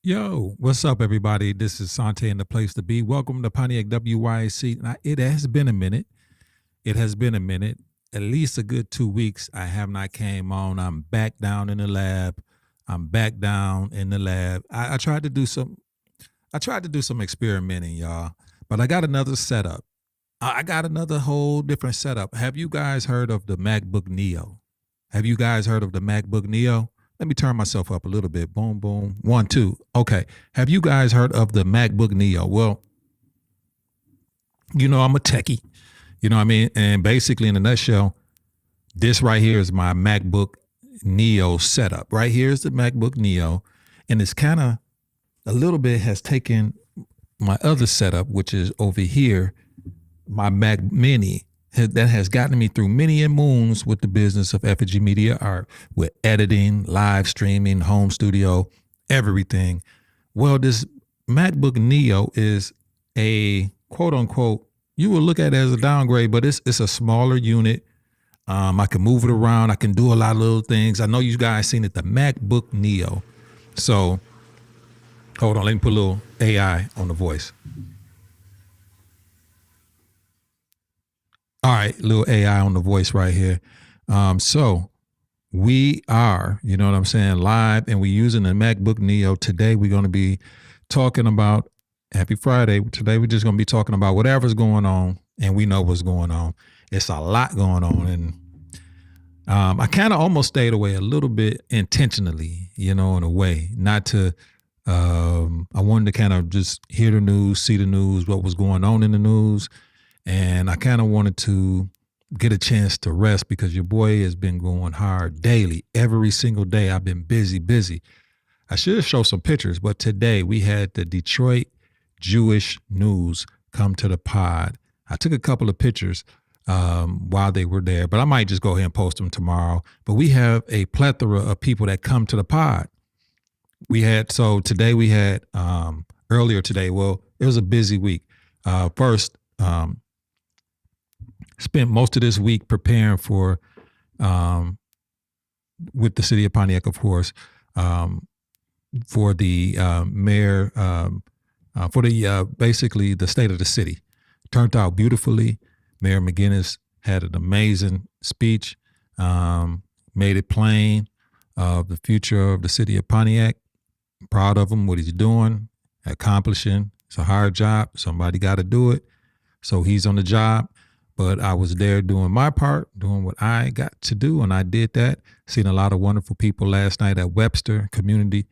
Yo, what's up, everybody? This is Sante and the place to be. Welcome to Pontiac WYAC. Now, it has been a minute. It has been a minute, at least a good 2 weeks. I have not came on. I'm back down in the lab. I tried to do some experimenting, y'all, but I got another setup. I got another whole different setup. Have you guys heard of the MacBook Neo? Let me turn myself up a little bit. Boom, boom. 1, 2. Okay. Have you guys heard of the MacBook Neo? Well, you know, I'm a techie. You know what I mean? And basically, in a nutshell, this right here is my MacBook Neo setup. Right here is the MacBook Neo. And it's kind of a little bit has taken my other setup, which is over here, my Mac Mini. That has gotten me through many moons with the business of effigy media art, with editing, live streaming, home studio, everything. Well, this MacBook Neo is a quote unquote, you will look at it as a downgrade, but it's a smaller unit. I can move it around. I can do a lot of little things. I know you guys seen it, the MacBook Neo. So hold on, let me put a little AI on the voice. All right, little AI on the voice right here. So we are, you know what I'm saying, live, and we're using the MacBook Neo. Today we're going to be talking about, happy Friday. Today we're just going to be talking about whatever's going on, and we know what's going on. It's a lot going on, and I kind of almost stayed away a little bit intentionally, you know, in a way, not to, I wanted to kind of just hear the news, see the news, what was going on in the news. And I kind of wanted to get a chance to rest because your boy has been going hard daily. Every single day I've been busy. I should show some pictures, but today we had the Detroit Jewish News come to the pod. I took a couple of pictures while they were there, but I might just go ahead and post them tomorrow. But we have a plethora of people that come to the pod. Today we had, earlier today, well, it was a busy week. First, spent most of this week preparing for, with the city of Pontiac, of course, for the mayor, basically the state of the city. Turned out beautifully. Mayor McGinnis had an amazing speech, made it plain of the future of the city of Pontiac. Proud of him, what he's doing, accomplishing. It's a hard job. Somebody got to do it. So he's on the job. But I was there doing my part, doing what I got to do, and I did that. Seen a lot of wonderful people last night at Webster Community.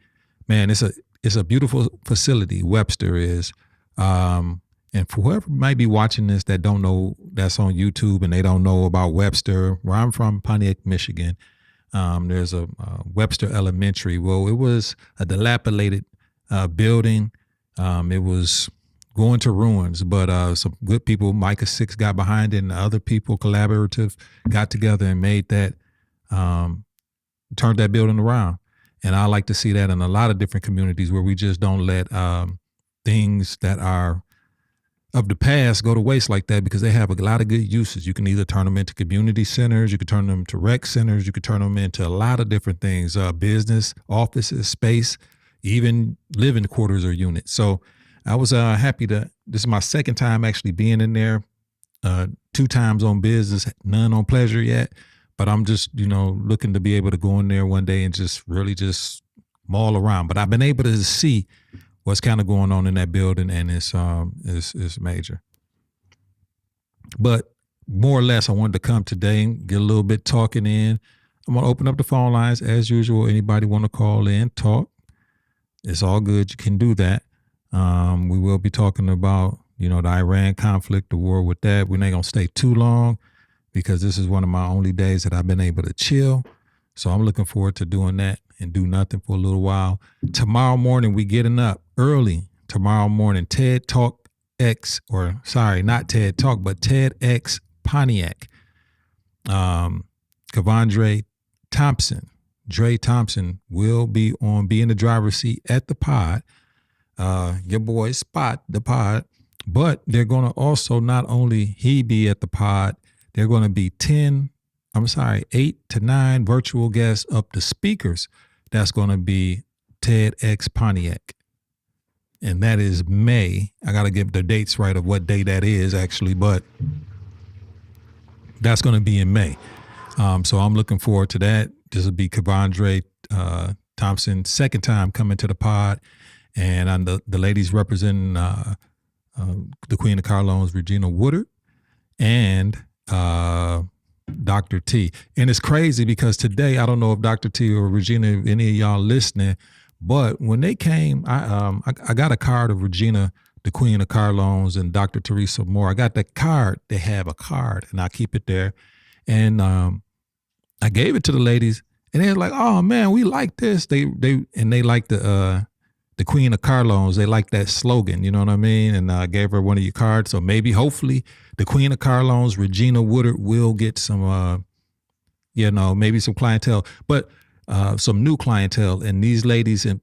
Man, it's a beautiful facility, Webster is. And for whoever might be watching this that don't know, that's on YouTube and they don't know about Webster, where I'm from, Pontiac, Michigan, there's a Webster Elementary. Well, it was a dilapidated building. It was going to ruins, but some good people, Micah Six got behind it, and other people, collaborative, got together and made that, turned that building around. And I like to see that in a lot of different communities where we just don't let things that are of the past go to waste like that, because they have a lot of good uses. You can either turn them into community centers, you could turn them to rec centers, you could turn them into a lot of different things, business, offices, space, even living quarters or units. So I was happy this is my second time actually being in there, 2 times on business, none on pleasure yet. But I'm just, looking to be able to go in there one day and just really just maul around. But I've been able to see what's kind of going on in that building, and it's major. But more or less, I wanted to come today and get a little bit talking in. I'm going to open up the phone lines as usual. Anybody want to call in, talk? It's all good. You can do that. We will be talking about, the Iran conflict, the war with that. We're not going to stay too long because this is one of my only days that I've been able to chill. So I'm looking forward to doing that and do nothing for a little while. Tomorrow morning, we getting up early. Tomorrow morning, TED Talk X, or sorry, not TED Talk, but TEDx Pontiac. Kevondre Thompson, Dre Thompson will be in the driver's seat at the pod. Your boy Spot, the pod. But they're going to also not only he be at the pod, they're going to be 8 to 9 virtual guests up to speakers. That's going to be TEDx Pontiac. And that is May. I got to get the dates right of what day that is actually, but that's going to be in May. So I'm looking forward to that. This will be Kevondre Thompson, second time coming to the pod. And I'm the ladies representing the Queen of Carlones, Regina Woodard, and Dr. T. And it's crazy because today, I don't know if Dr. T or Regina, if any of y'all listening, but when they came, I got a card of Regina, the Queen of Carlones, and Dr. Teresa Moore. I got that card. They have a card, and I keep it there. And I gave it to the ladies, and they're like, "Oh man, we like this." They like the Queen of Carlones. They like that slogan, you know what I mean? And I gave her one of your cards. So maybe, hopefully, the Queen of Carlones, Regina Woodard, will get some, maybe some clientele, but some new clientele. And these ladies and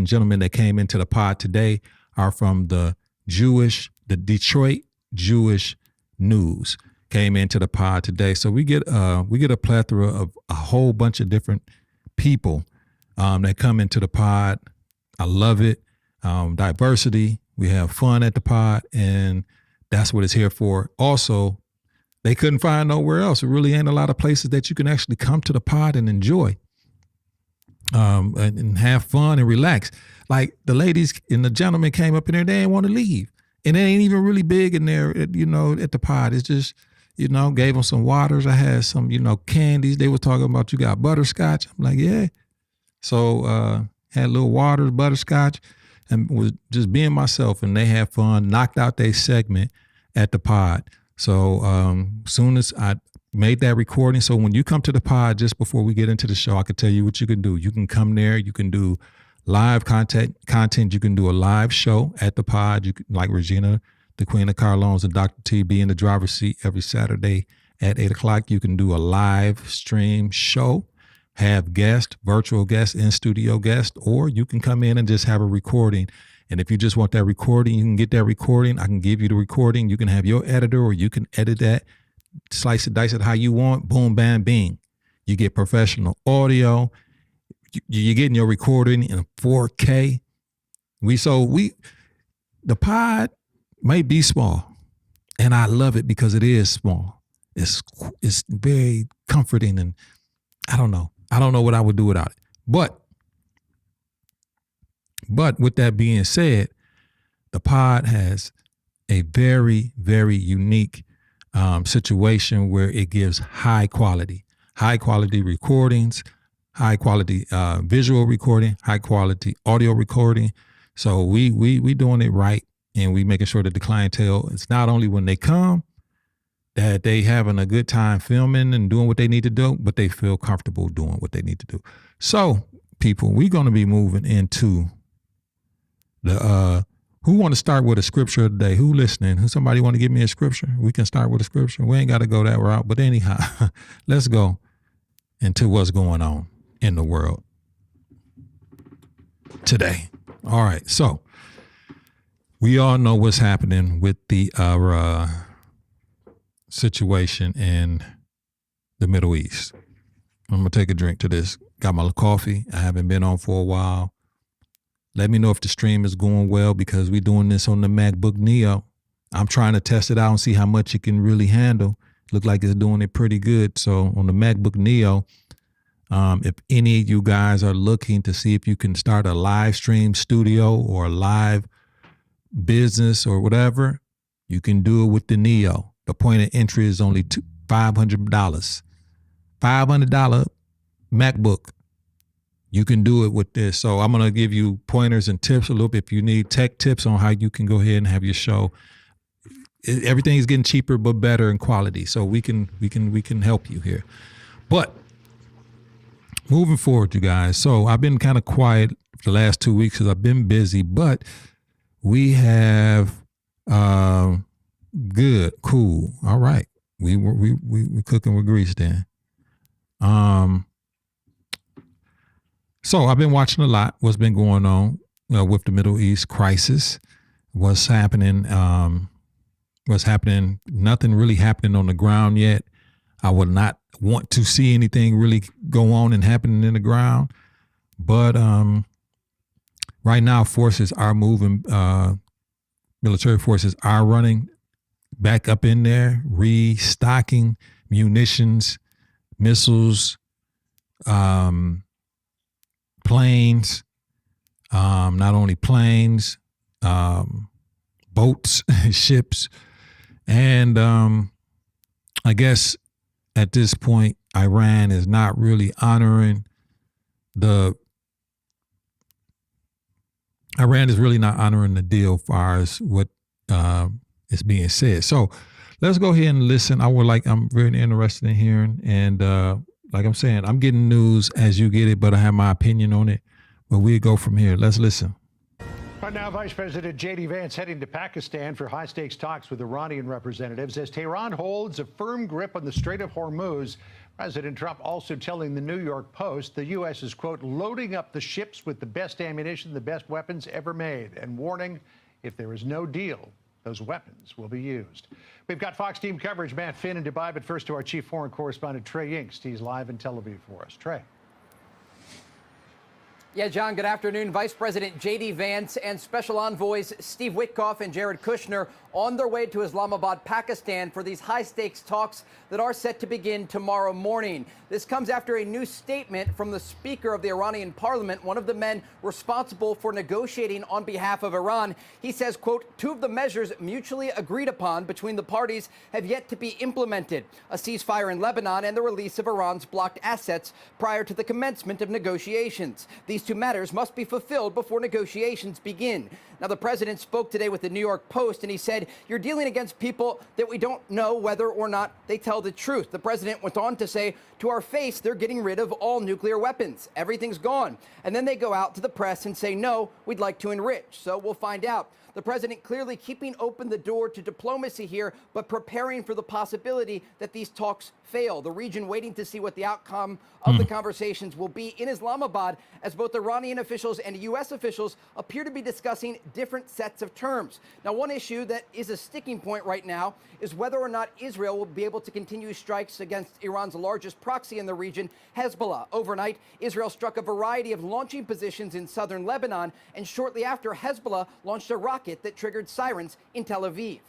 gentlemen that came into the pod today are from the Detroit Jewish News. Came into the pod today. So we get a plethora of a whole bunch of different people that come into the pod. I love it. Diversity. We have fun at the pod, and that's what it's here for. Also, they couldn't find nowhere else. It really ain't a lot of places that you can actually come to the pod and enjoy and have fun and relax. Like the ladies and the gentlemen came up in there, they didn't want to leave. And it ain't even really big in there, at the pod. It's just, gave them some waters. I had some, candies. They were talking about, you got butterscotch. I'm like, yeah. So had little waters, butterscotch, and was just being myself. And they had fun, knocked out their segment at the pod. So soon as I made that recording, so when you come to the pod, just before we get into the show, I can tell you what you can do. You can come there. You can do live content. You can do a live show at the pod. You can, like Regina, the Queen of Carlones, and Dr. T be in the driver's seat every Saturday at 8 o'clock. You can do a live stream show, have guests, virtual guests, in-studio guests, or you can come in and just have a recording. And if you just want that recording, you can get that recording. I can give you the recording. You can have your editor, or you can edit that, slice it, dice it how you want. Boom, bam, bing. You get professional audio. You're getting your recording in 4K. The pod may be small, and I love it because it is small. It's very comforting, and I don't know what I would do without it. But with that being said, the pod has a very, very unique situation where it gives high quality recordings, high quality visual recording, high quality audio recording. So we doing it right, and we making sure that the clientele, it's not only when they come that they having a good time filming and doing what they need to do, but they feel comfortable doing what they need to do. So people, we're going to be moving into The who want to start with a scripture today? Who listening? Who somebody want to give me a scripture? We can start with a scripture. We ain't got to go that route. But anyhow, let's go into what's going on in the world today. All right. So we all know what's happening with the situation in the Middle East. I'm going to take a drink to this. Got my coffee. I haven't been on for a while. Let me know if the stream is going well because we're doing this on the MacBook Neo. I'm trying to test it out and see how much it can really handle. Look like it's doing it pretty good. So on the MacBook Neo, if any of you guys are looking to see if you can start a live stream studio or a live business or whatever, you can do it with the Neo. The point of entry is only $500. $500 MacBook. You can do it with this. So I'm going to give you pointers and tips a little bit if you need tech tips on how you can go ahead and have your show. Everything is getting cheaper but better in quality. So we can help you here. But moving forward, you guys. So I've been kind of quiet for the last 2 weeks because I've been busy, but we have good, cool. All right. We cooking with grease then. So I've been watching a lot what's been going on with the Middle East crisis, what's happening, nothing really happening on the ground yet. I would not want to see anything really go on and happening in the ground. But right now forces are moving, military forces are running back up in there, restocking munitions, missiles, planes, not only planes, boats, ships. And I guess at this point, Iran is not really honoring the deal as far as what is being said. So let's go ahead and listen. I'm very interested in hearing. And like I'm saying, I'm getting news as you get it, but I have my opinion on it. But we'll go from here. Let's listen. Right now, Vice President J.D. Vance heading to Pakistan for high-stakes talks with Iranian representatives as Tehran holds a firm grip on the Strait of Hormuz. President Trump also telling the New York Post the U.S. is, quote, loading up the ships with the best ammunition, the best weapons ever made, and warning if there is no deal, those weapons will be used. We've got Fox team coverage, Matt Finn in Dubai, but first to our chief foreign correspondent, Trey Yingst. He's live in Tel Aviv for us. Trey. Yeah, John, good afternoon. Vice President J.D. Vance and Special Envoys Steve Witkoff and Jared Kushner on their way to Islamabad, Pakistan for these high-stakes talks that are set to begin tomorrow morning. This comes after a new statement from the Speaker of the Iranian Parliament, one of the men responsible for negotiating on behalf of Iran. He says, quote, two of the measures mutually agreed upon between the parties have yet to be implemented, a ceasefire in Lebanon and the release of Iran's blocked assets prior to the commencement of negotiations. These two matters must be fulfilled before negotiations begin. Now, the president spoke today with the New York Post, and he said, you're dealing against people that we don't know whether or not they tell the truth. The president went on to say, to our face, they're getting rid of all nuclear weapons. Everything's gone. And then they go out to the press and say, no, we'd like to enrich. So we'll find out. The president clearly keeping open the door to diplomacy here, but preparing for the possibility that these talks fail. The region waiting to see what the outcome of the conversations will be in Islamabad, as both Iranian officials and U.S. officials appear to be discussing different sets of terms. Now, one issue that is a sticking point right now is whether or not Israel will be able to continue strikes against Iran's largest proxy in the region, Hezbollah. Overnight, Israel struck a variety of launching positions in southern Lebanon, and shortly after, Hezbollah launched a rocket that triggered sirens in Tel Aviv.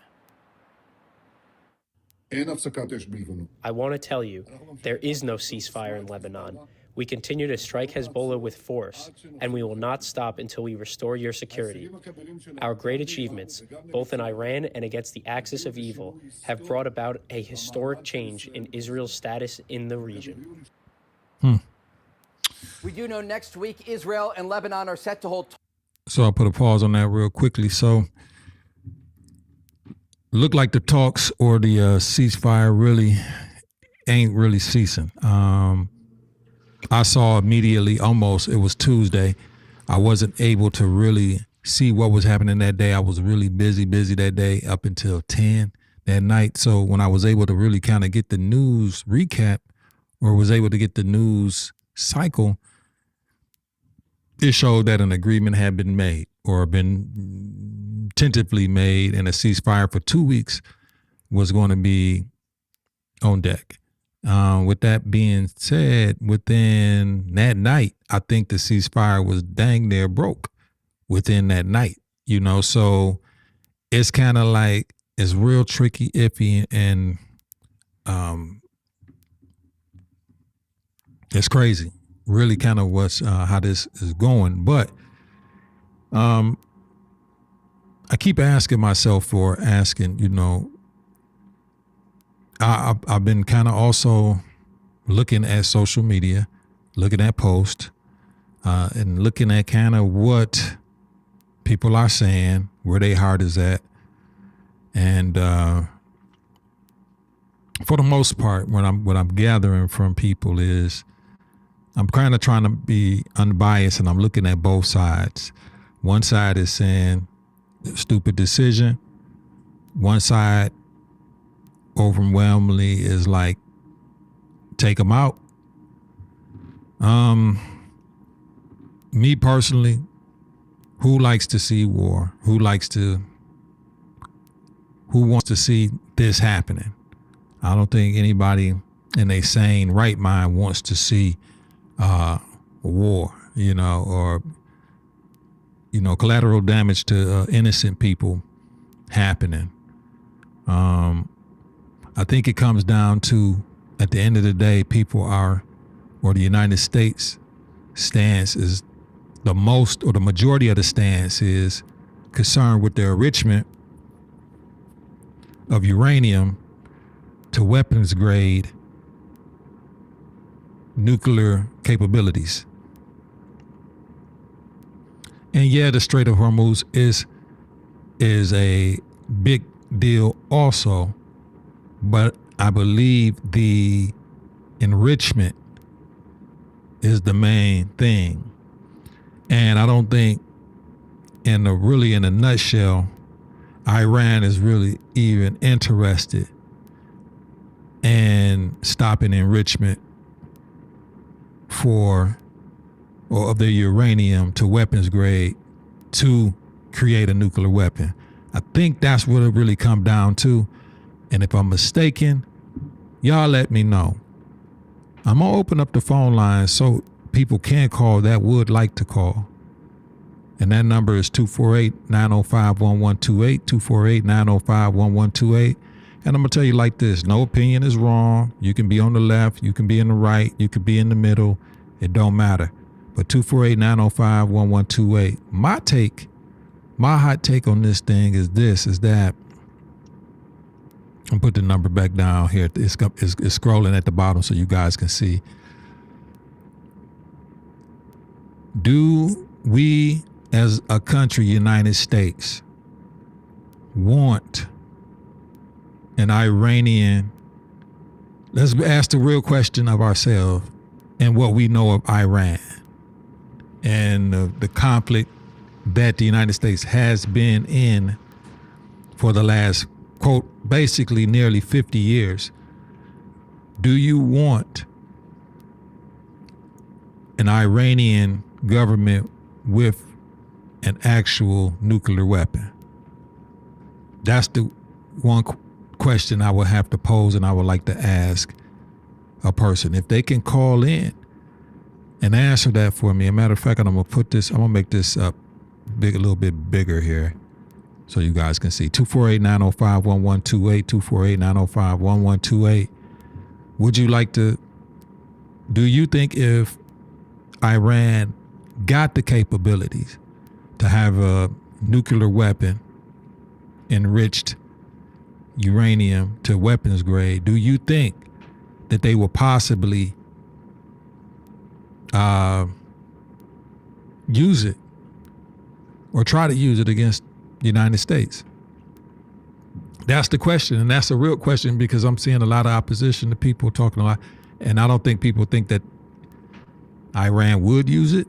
I want to tell you, there is no ceasefire in Lebanon. We continue to strike Hezbollah with force, and we will not stop until we restore your security. Our great achievements, both in Iran and against the axis of evil, have brought about a historic change in Israel's status in the region. We do know next week Israel and Lebanon are set to hold. So I'll put a pause on that real quickly. So look like the talks or the ceasefire really ain't really ceasing. I saw immediately, almost, it was Tuesday. I wasn't able to really see what was happening that day. I was really busy that day up until 10 that night. So when I was able to really kind of get the news recap, or was able to get the news cycle, it showed that an agreement had been made or been tentatively made, and a ceasefire for 2 weeks was going to be on deck. With that being said, within that night, I think the ceasefire was dang near broke within that night, you know? So it's kind of like, it's real tricky, iffy, and it's crazy, really kind of what's how this is going. But I keep asking myself, you know, I've been kind of also looking at social media, looking at posts, and looking at kind of what people are saying, where their heart is at. And for the most part, what I'm gathering from people is, I'm kind of trying to be unbiased, and I'm looking at both sides. One side is saying stupid decision. One side overwhelmingly is like, take them out. Me personally, who likes to see war? Who wants to see this happening? I don't think anybody in a sane right mind wants to see war, you know, or, you know, collateral damage to innocent people happening. I think it comes down to, at the end of the day, the United States stance is the majority of the stance is concerned with the enrichment of uranium to weapons grade nuclear capabilities. And yeah, the Strait of Hormuz is a big deal also, but I believe the enrichment is the main thing. And I don't think, in a nutshell, Iran is really even interested in stopping enrichment of the uranium to weapons grade to create a nuclear weapon. I think that's what it really come down to. And if I'm mistaken, y'all let me know. I'm gonna open up the phone line so people can call that would like to call. And that number is 248-905-1128, 248-905-1128. And I'm gonna tell you like this, no opinion is wrong. You can be on the left, you can be in the right, you could be in the middle. It don't matter. But 248-905-1128. My hot take on this thing is that, I'm put the number back down here. It's scrolling at the bottom so you guys can see. Do we as a country, United States, want an Iranian? Let's ask the real question of ourselves and what we know of Iran and the conflict that the United States has been in for the last, quote, basically nearly 50 years. Do you want an Iranian government with an actual nuclear weapon? That's the one question I would have to pose, and I would like to ask a person. If they can call in and answer that for me. As a matter of fact, I'm gonna make this up a little bit bigger here so you guys can see. 248-905-1128, 248-905-1128. Do you think if Iran got the capabilities to have a nuclear weapon, enriched uranium to weapons grade, do you think that they will possibly use it or try to use it against the United States? That's the question, and that's a real question, because I'm seeing a lot of opposition to people talking a lot, and I don't think people think that Iran would use it.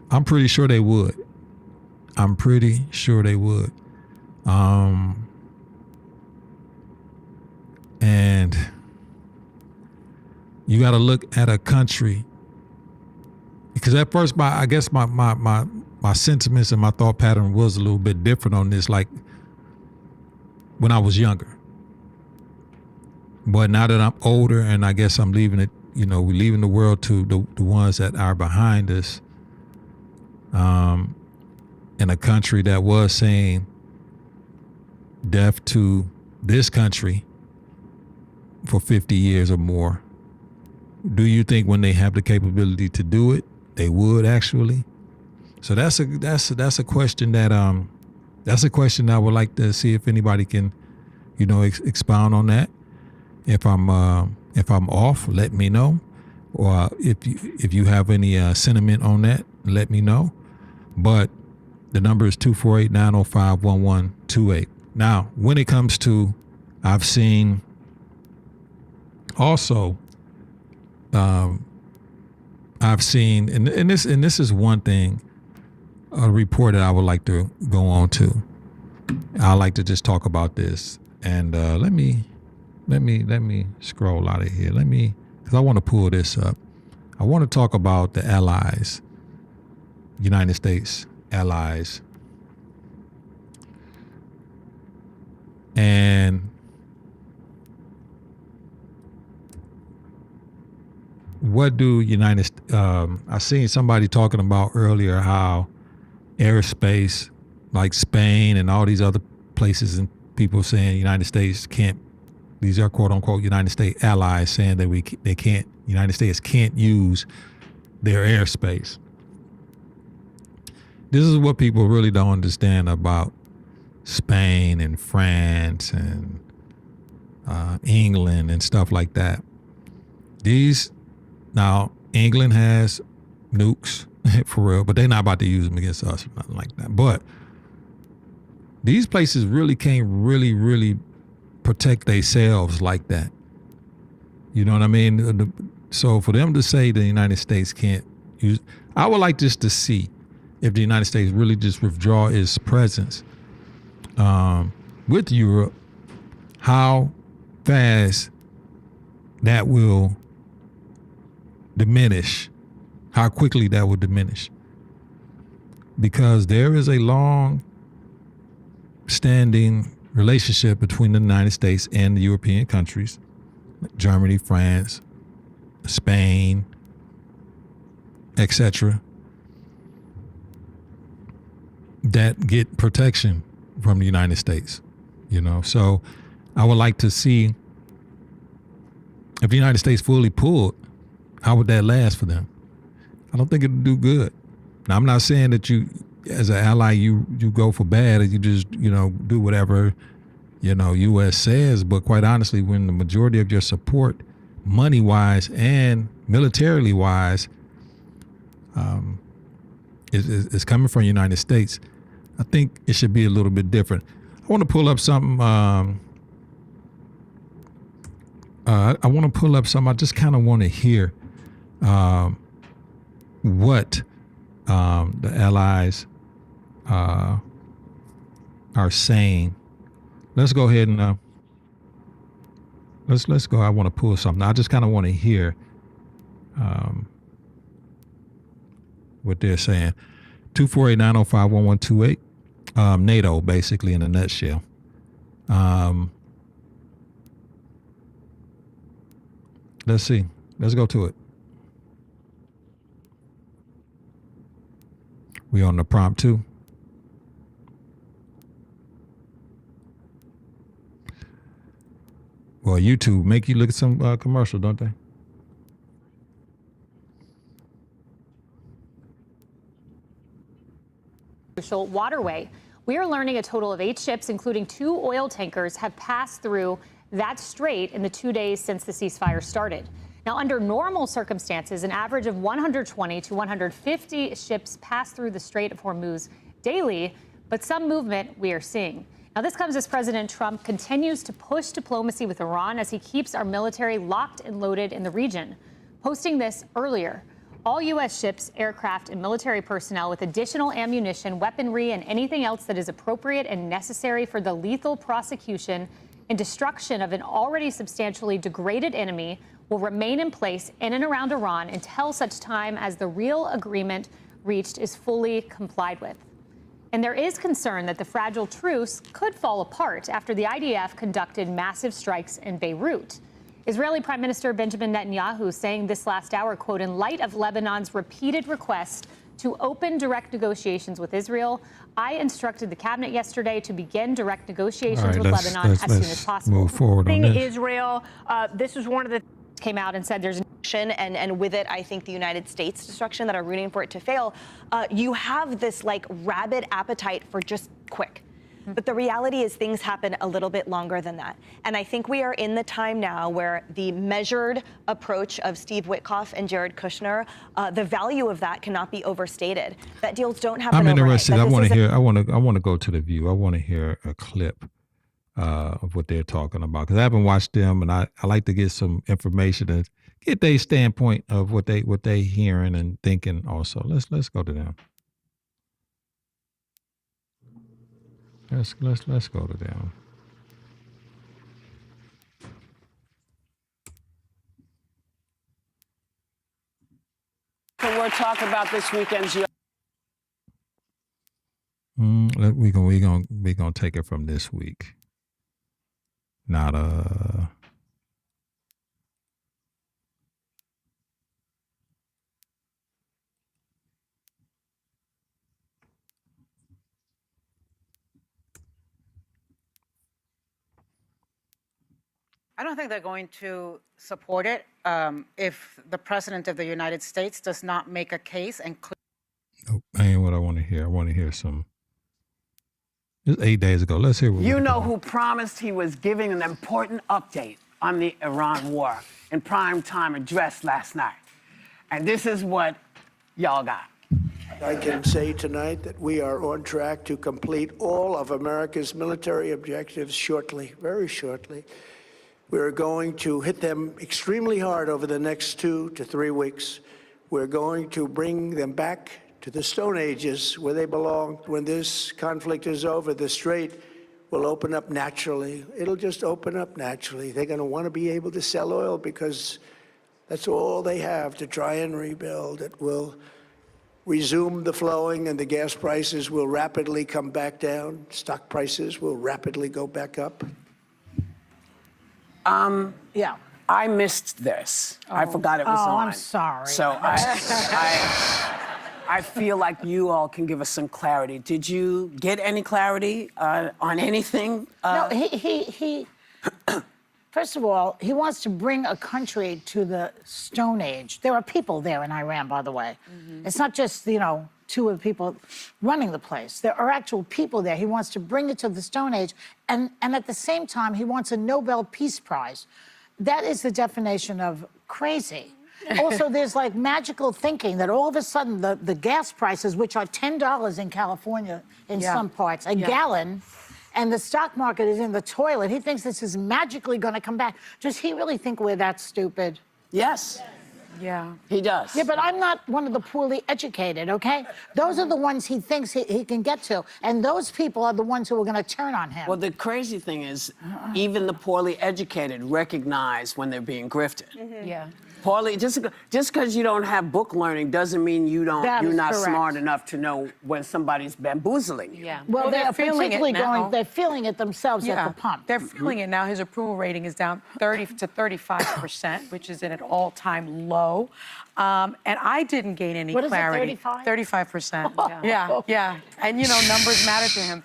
I'm pretty sure they would. I'm pretty sure they would. And you got to look at a country, because at first, I guess my sentiments and my thought pattern was a little bit different on this, like when I was younger. But now that I'm older, and I guess I'm leaving it, we're leaving the world to the ones that are behind us. In a country that was saying death to this country for 50 years or more. Do you think when they have the capability to do it, they would actually? So that's a question that I would like to see if anybody can, expound on that. If I'm off, let me know. Or if you have any sentiment on that, let me know. But the number is 248-905-1128. Now, when it comes to, I've seen also, I've seen, and this is one thing, a report that I would like to go on to. I like to just talk about this, and let me scroll out of here. Because I want to pull this up. I want to talk about the allies, United States allies, and what do I seen somebody talking about earlier how airspace, like Spain and all these other places, and people saying United States can't, these are quote unquote United States allies, saying that United States can't use their airspace. This is what people really don't understand about Spain and France and England and stuff like that. Now, England has nukes, for real, but they're not about to use them against us or nothing like that. But these places really can't really protect themselves like that. You know what I mean? So for them to say the United States can't use, I would like just to see if the United States really just withdraw its presence with Europe, how fast that will diminish, how quickly that will diminish. Because there is a long standing relationship between the United States and the European countries, Germany, France, Spain, etc., that get protection from the United States, So I would like to see if the United States fully pulled, how would that last for them? I don't think it would do good. Now, I'm not saying that you, as an ally, you go for bad and you just, do whatever, U.S. says. But quite honestly, when the majority of your support, money-wise and militarily-wise, is coming from the United States, I think it should be a little bit different. I want to pull up something. I just kind of want to hear what the allies are saying. Let's go ahead and let's go. I want to pull something. I just kind of want to hear what they're saying. 248-905-1128. NATO, basically, in a nutshell. Let's see. Let's go to it. We on the prompt too. Well, YouTube make you look at some commercial, don't they? Crucial waterway. We are learning a total of 8 ships, including 2 oil tankers, have passed through that strait in the 2 days since the ceasefire started. Now, under normal circumstances, an average of 120 to 150 ships pass through the Strait of Hormuz daily, but some movement we are seeing. Now, this comes as President Trump continues to push diplomacy with Iran as he keeps our military locked and loaded in the region. Posting this earlier, all U.S. ships, aircraft, and military personnel with additional ammunition, weaponry, and anything else that is appropriate and necessary for the lethal prosecution and destruction of an already substantially degraded enemy will remain in place in and around Iran until such time as the real agreement reached is fully complied with. And there is concern that the fragile truce could fall apart after the IDF conducted massive strikes in Beirut. Israeli Prime Minister Benjamin Netanyahu saying this last hour, quote, in light of Lebanon's repeated request to open direct negotiations with Israel, I instructed the cabinet yesterday to begin direct negotiations with Lebanon as soon as possible. Move forward on this. Israel, this is one of the Came out and said there's and with it, I think the United States destruction that are rooting for it to fail. You have this like rabid appetite for just quick. But the reality is things happen a little bit longer than that. And I think we are in the time now where the measured approach of Steve Witkoff and Jared Kushner, the value of that cannot be overstated. That deals don't happen I'm interested. overnight. I want to hear. I want to go to the View. I want to hear a clip of what they're talking about, because I haven't watched them, and I like to get some information and get their standpoint of what they hearing and thinking. Also, let's go to them. Let's go to them. So we're talking about this weekend's. We gonna take it from this week. Not I don't think they're going to support it if the president of the United States does not make a case and clear. Nope, ain't what I want to hear. I want to hear some. Just 8 days ago. Let's hear what You know who promised he was giving an important update on the Iran war in primetime address last night. And this is what y'all got. I can say tonight that we are on track to complete all of America's military objectives shortly, very shortly. We're going to hit them extremely hard over the next 2 to 3 weeks. We're going to bring them back to the Stone Ages where they belong. When this conflict is over, the Strait will open up naturally. It'll just open up naturally. They're going to want to be able to sell oil because that's all they have to try and rebuild. It will resume the flowing, and the gas prices will rapidly come back down. Stock prices will rapidly go back up. Yeah, I missed this. I forgot it was on. I'm sorry. So I feel like you all can give us some clarity. Did you get any clarity on anything? No, he first of all, he wants to bring a country to the Stone Age. There are people there in Iran, by the way. Mm-hmm. It's not just, two of the people running the place. There are actual people there. He wants to bring it to the Stone Age. And at the same time, he wants a Nobel Peace Prize. That is the definition of crazy. Also, there's like magical thinking that all of a sudden the gas prices, which are $10 in California in some parts, a gallon, and the stock market is in the toilet. He thinks this is magically going to come back. Does he really think we're that stupid? Yes. Yeah. He does. Yeah, but I'm not one of the poorly educated, okay? Those are the ones he thinks he can get to. And those people are the ones who are going to turn on him. Well, the crazy thing is, even the poorly educated recognize when they're being grifted. Mm-hmm. Yeah. Poorly, just because you don't have book learning doesn't mean you're not smart enough to know when somebody's bamboozling you. Yeah. Well, they're feeling it now. they're feeling it themselves at the pump. They're feeling it now. His approval rating is down 30 to 35%, which is at an all-time low. And I didn't gain any clarity. What is it, 35? 35%. Yeah. And, numbers matter to him.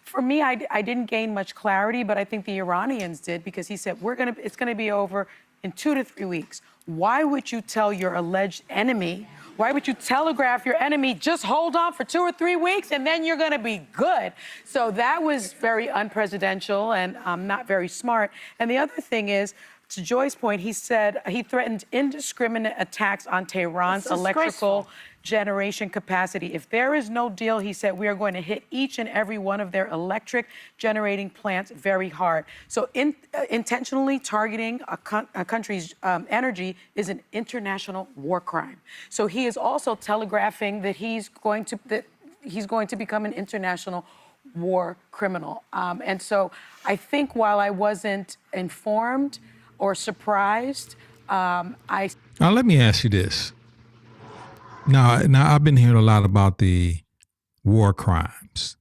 For me, I didn't gain much clarity, but I think the Iranians did, because he said, it's going to be over in 2 to 3 weeks. Why would you tell your alleged enemy, why would you telegraph your enemy, just hold on for 2 or 3 weeks and then you're going to be good? So that was very unpresidential and not very smart. And the other thing is, to Joy's point, he said he threatened indiscriminate attacks on Tehran's electrical generation capacity. If there is no deal, he said, we are going to hit each and every one of their electric generating plants very hard. So intentionally targeting a country's energy is an international war crime. So he is also telegraphing that he's going to become an international war criminal. And so I think while I wasn't informed or surprised, Now, let me ask you this. Now, I've been hearing a lot about the war crimes.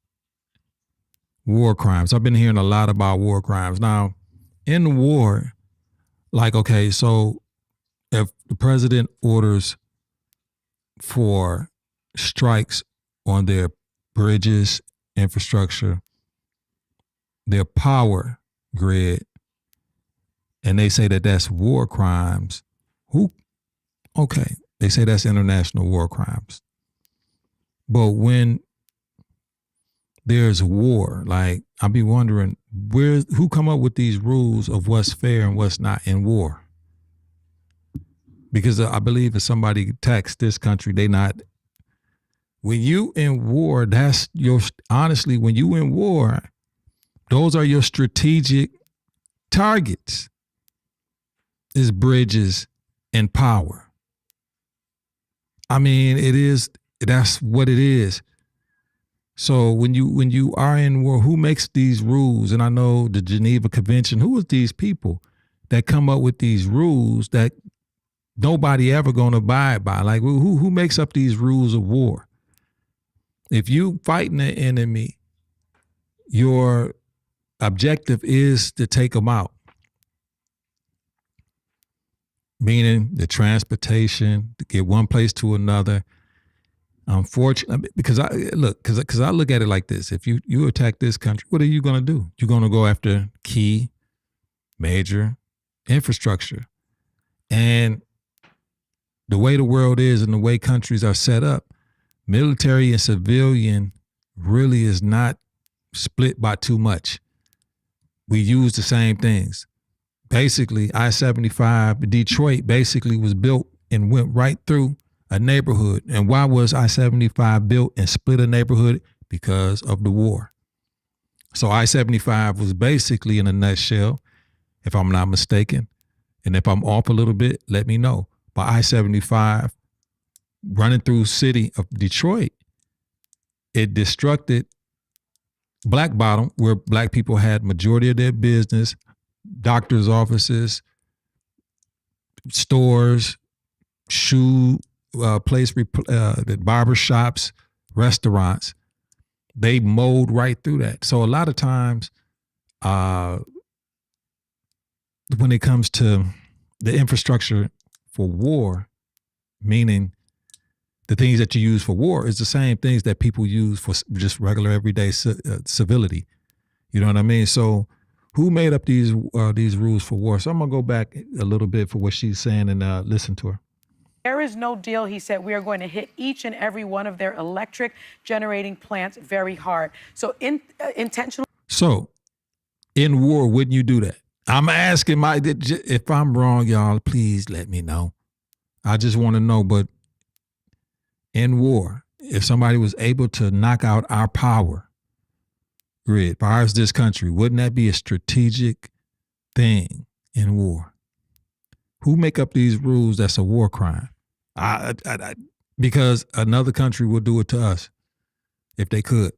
War crimes. I've been hearing a lot about war crimes. Now, in war, like, okay, so if the president orders for strikes on their bridges, infrastructure, their power grid, and they say that that's war crimes, okay, they say that's international war crimes. But when there's war, like, I'll be wondering, who come up with these rules of what's fair and what's not in war? Because I believe if somebody attacks this country, when you in war, honestly, when you in war, those are your strategic targets, is bridges and power. I mean, that's what it is. So when you are in war, who makes these rules? And I know the Geneva Convention, who is these people that come up with these rules that nobody ever gonna abide by? Like, who makes up these rules of war? If you fighting an enemy, your objective is to take them out. Meaning the transportation, to get one place to another. Unfortunately, because I look at it like this. If you attack this country, what are you going to do? You're going to go after key, major infrastructure. And the way the world is and the way countries are set up, military and civilian really is not split by too much. We use the same things. Basically, I-75, Detroit basically was built and went right through a neighborhood. And why was I-75 built and split a neighborhood? Because of the war. So I-75 was basically, in a nutshell, if I'm not mistaken, and if I'm off a little bit, let me know. But I-75 running through city of Detroit, it destructed Black Bottom, where Black people had majority of their business, doctors' offices, stores, shoe place, barber shops, restaurants. They mowed right through that. So a lot of times, when it comes to the infrastructure for war, meaning the things that you use for war is the same things that people use for just regular everyday civility. You know what I mean? So who made up these rules for war? So I'm gonna go back a little bit for what she's saying and listen to her. There is no deal, he said. We are going to hit each and every one of their electric generating plants very hard. So intentional. So in war, wouldn't you do that? I'm asking if I'm wrong, y'all, please let me know. I just want to know. But in war, if somebody was able to knock out our power grid, powers this country, wouldn't that be a strategic thing in war? Who make up these rules that's a war crime? Because another country would do it to us if they could.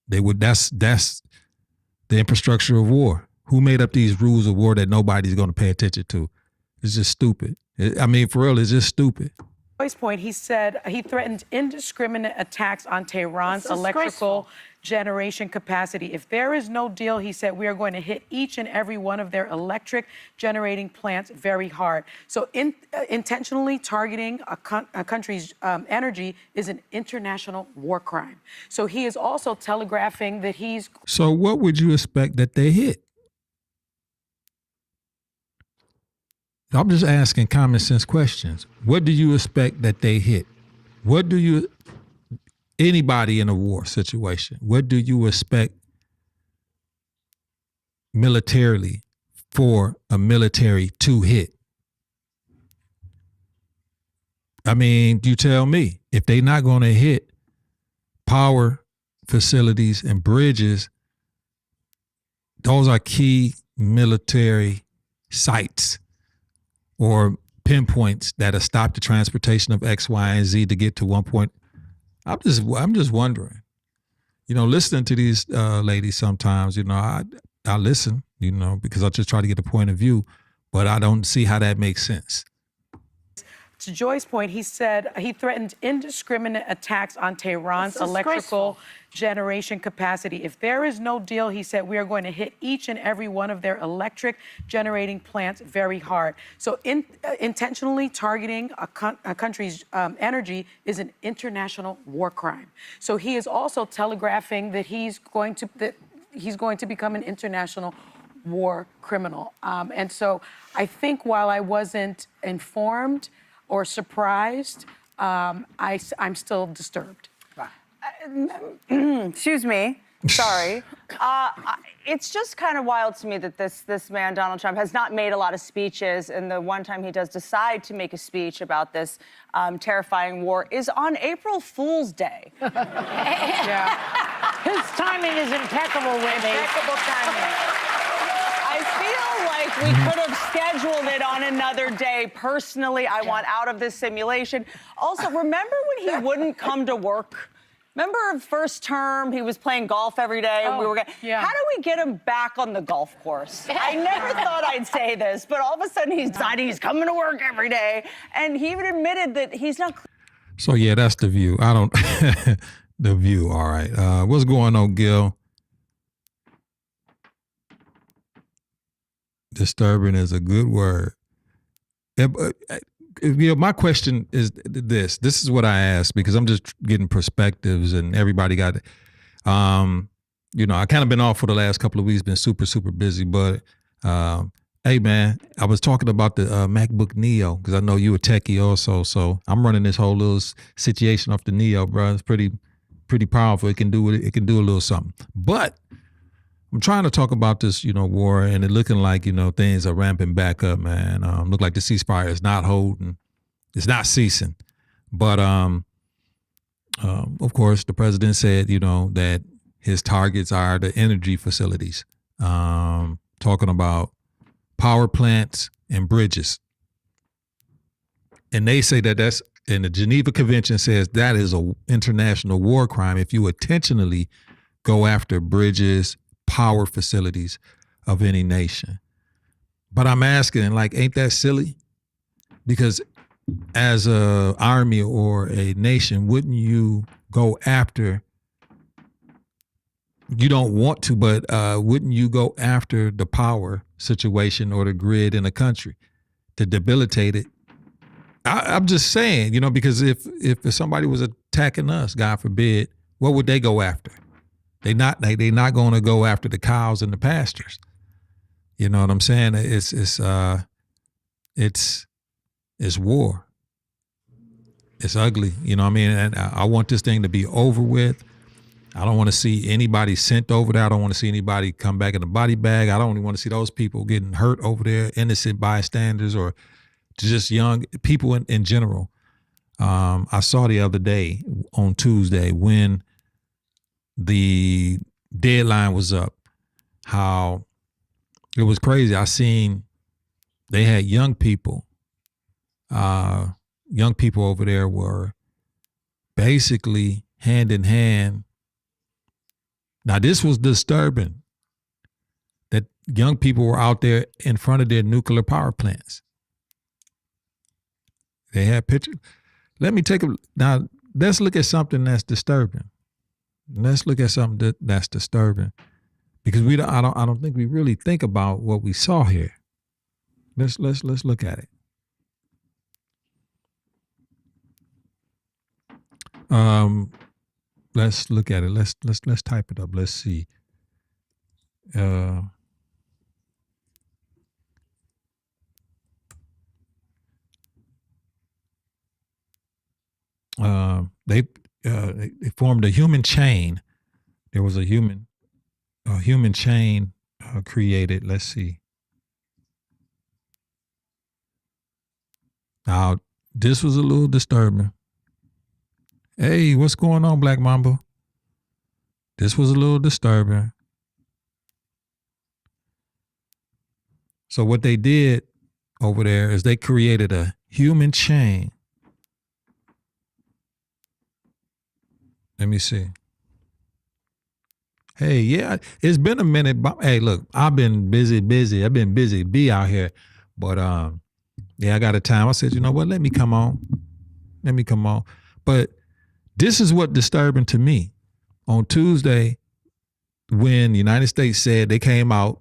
They would. That's the infrastructure of war. Who made up these rules of war that nobody's going to pay attention to? It's just stupid. I mean, for real, it's just stupid. Point, he said he threatened indiscriminate attacks on Tehran's electrical generation capacity. If there is no deal, he said, we are going to hit each and every one of their electric generating plants very hard. So intentionally targeting a country's energy is an international war crime. So he is also telegraphing that he's... So what would you expect that they hit? I'm just asking common sense questions. What do you expect that they hit? Anybody in a war situation, what do you expect militarily for a military to hit. I mean, you tell me, if they're not going to hit power facilities and bridges, those are key military sites or pinpoints that have stopped the transportation of X, Y, and Z to get to one point. I'm just wondering, listening to these ladies sometimes, I listen, because I just try to get a point of view, but I don't see how that makes sense. To Joy's point, he said he threatened indiscriminate attacks on Tehran's electrical generation capacity. If there is no deal, he said, we are going to hit each and every one of their electric generating plants very hard. So intentionally targeting a country's energy is an international war crime. So he is also telegraphing that he's going to become an international war criminal. And so I think while I wasn't informed or surprised, I'm still disturbed. Excuse me. Sorry. It's just kind of wild to me that this man, Donald Trump, has not made a lot of speeches, and the one time he does decide to make a speech about this terrifying war is on April Fool's Day. Yeah. His timing is impeccable, Whitney. Impeccable timing. I feel like we could have scheduled it on another day. Personally, I want out of this simulation. Also, remember when he wouldn't come to work? Remember first term, he was playing golf every day, and we were how do we get him back on the golf course? I never thought I'd say this, but all of a sudden he's deciding he's coming to work every day, and he even admitted that he's not. So yeah, that's The View. I don't, The View, all right. What's going on, Gil? Disturbing is a good word. My question is this. This is what I asked because I'm just getting perspectives and everybody got it. I kind of been off for the last couple of weeks, been super, super busy. But hey, man, I was talking about the MacBook Neo because I know you a techie also. So I'm running this whole little situation off the Neo, bro. It's pretty powerful. It can do a little something. But I'm trying to talk about this, war, and it looking like, things are ramping back up, man. Look like the ceasefire is not holding. It's not ceasing. But, of course, the president said, that his targets are the energy facilities, talking about power plants and bridges. And they say that and the Geneva Convention says that is an international war crime if you intentionally go after bridges, power facilities of any nation. But I'm asking, ain't that silly? Because as an army or a nation, wouldn't you go after, you don't want to, but wouldn't you go after the power situation or the grid in a country to debilitate it? I'm just saying, because if somebody was attacking us, God forbid, what would they go after? They're not going to go after the cows and the pastures. You know what I'm saying? It's war. It's ugly. You know what I mean? And I want this thing to be over with. I don't want to see anybody sent over there. I don't want to see anybody come back in a body bag. I don't even want to see those people getting hurt over there, innocent bystanders or just young people in general. I saw the other day on Tuesday when the deadline was up, how it was crazy. I seen they had young people over there were basically hand in hand. Now this was disturbing that young people were out there in front of their nuclear power plants. They had pictures. Now let's look at something that's disturbing. Let's look at something that's disturbing, because I don't think we really think about what we saw here. Let's look at it. Let's look at it. Let's type it up. Let's see. They formed a human chain. There was a human chain created. Let's see. Now, this was a little disturbing. Hey, what's going on, Black Mamba? This was a little disturbing. So what they did over there is they created a human chain. Let me see. Hey, yeah, it's been a minute. But hey, look, I've been busy. I've been busy be out here. But yeah, I got a time. I said, you know what? Let me come on. But this is what disturbing to me. On Tuesday, when the United States said they came out,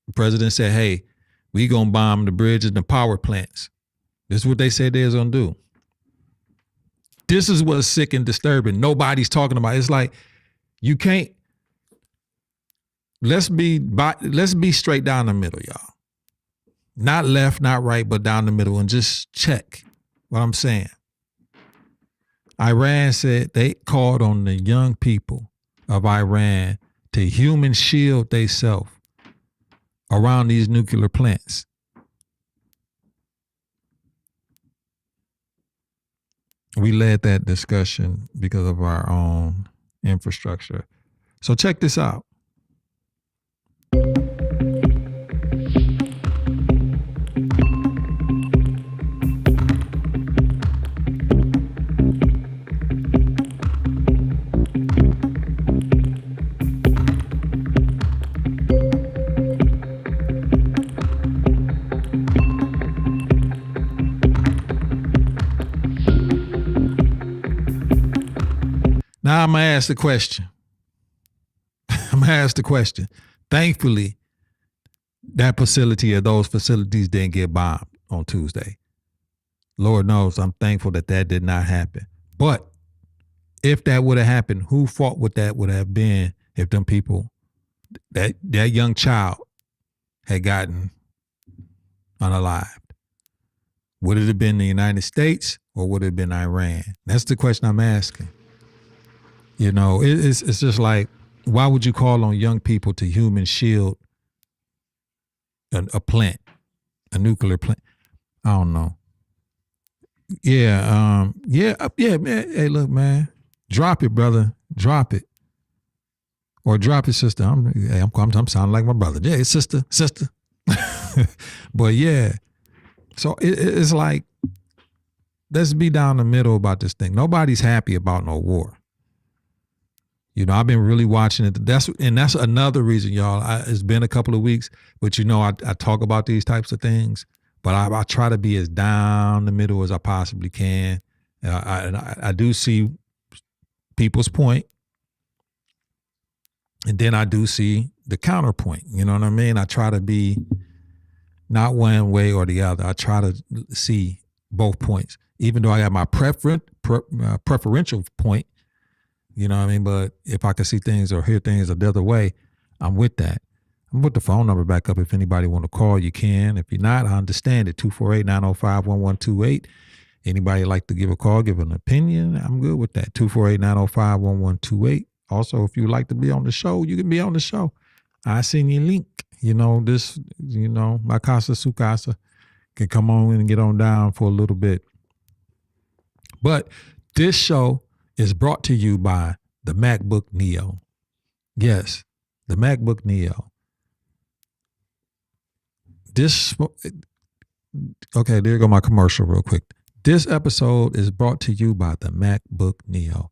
the president said, hey, we gonna bomb the bridges and the power plants. This is what they said they was gonna do. This is what's sick and disturbing. Nobody's talking about it. It's like, you can't, let's be straight down the middle, y'all. Not left, not right, but down the middle, and just check what I'm saying. Iran said they called on the young people of Iran to human shield themselves around these nuclear plants. We led that discussion because of our own infrastructure. So check this out. Now I'm going to ask the question. Thankfully, that facility or those facilities didn't get bombed on Tuesday. Lord knows I'm thankful that did not happen. But if that would have happened, who fault would that would have been if them people, that young child had gotten unalived? Would it have been the United States or would it have been Iran? That's the question I'm asking. You know, it's just like, why would you call on young people to human shield a plant, a nuclear plant? I don't know. Yeah, man. Hey, look, man, drop it, brother. Drop it, or drop it, sister. I'm sounding like my brother. Yeah, sister. But yeah, so it's like, let's be down the middle about this thing. Nobody's happy about no war. You know, I've been really watching it. That's another reason, y'all. It's been a couple of weeks, but you know, I talk about these types of things, but I try to be as down the middle as I possibly can. I do see people's point, and then I do see the counterpoint. You know what I mean? I try to be not one way or the other. I try to see both points, even though I have my preferential point. You know what I mean? But if I can see things or hear things the other way, I'm with that. I'm put the phone number back up. If anybody want to call, you can. If you're not, I understand it. 248-905-1128. Anybody like to give a call, give an opinion, I'm good with that. 248-905-1128. Also, if you like to be on the show, you can be on the show. I send you a link. You know, this, you know, my casa, su casa, can come on in and get on down for a little bit. But this show is brought to you by the MacBook Neo. Yes, the MacBook Neo. Okay, there go my commercial real quick. This episode is brought to you by the MacBook Neo.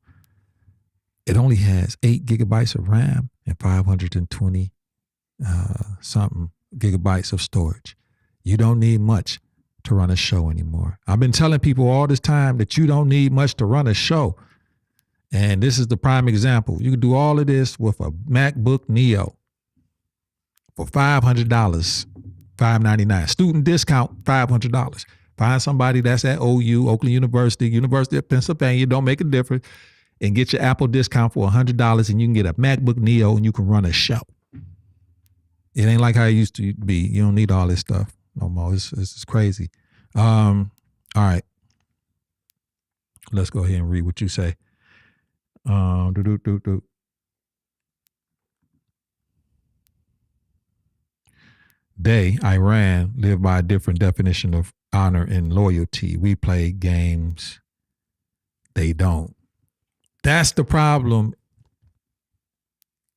It only has 8 gigabytes of RAM and 520 something gigabytes of storage. You don't need much to run a show anymore. I've been telling people all this time that you don't need much to run a show. And this is the prime example. You can do all of this with a MacBook Neo for $500, $599. Student discount, $500. Find somebody that's at OU, Oakland University, University of Pennsylvania, don't make a difference, and get your Apple discount for $100, and you can get a MacBook Neo and you can run a show. It ain't like how it used to be. You don't need all this stuff no more. It's crazy. All right. Let's go ahead and read what you say. They, Iran, live by a different definition of honor and loyalty. We play games. They don't. That's the problem,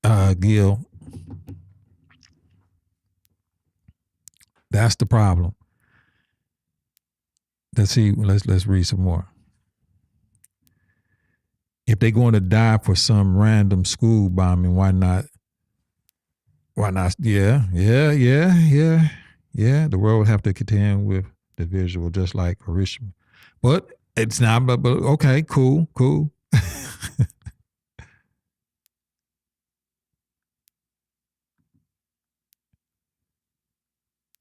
Gil. That's the problem. Let's see. Let's read some more. If they're going to die for some random school bombing, why not? Why not? Yeah. The world would have to contend with the visual, just like Hiroshima. But it's not. But okay, cool.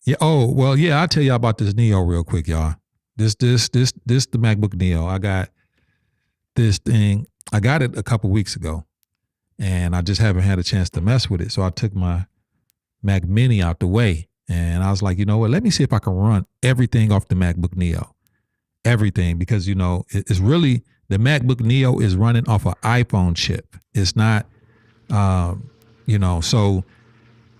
Yeah. Oh well. Yeah. I'll tell y'all about this Neo real quick, y'all. This the MacBook Neo. I got this thing. I got it a couple weeks ago, and I just haven't had a chance to mess with it. So I took my Mac Mini out the way, and I was like, you know what? Let me see if I can run everything off the MacBook Neo. Everything, because it's really, the MacBook Neo is running off an iPhone chip. It's not, So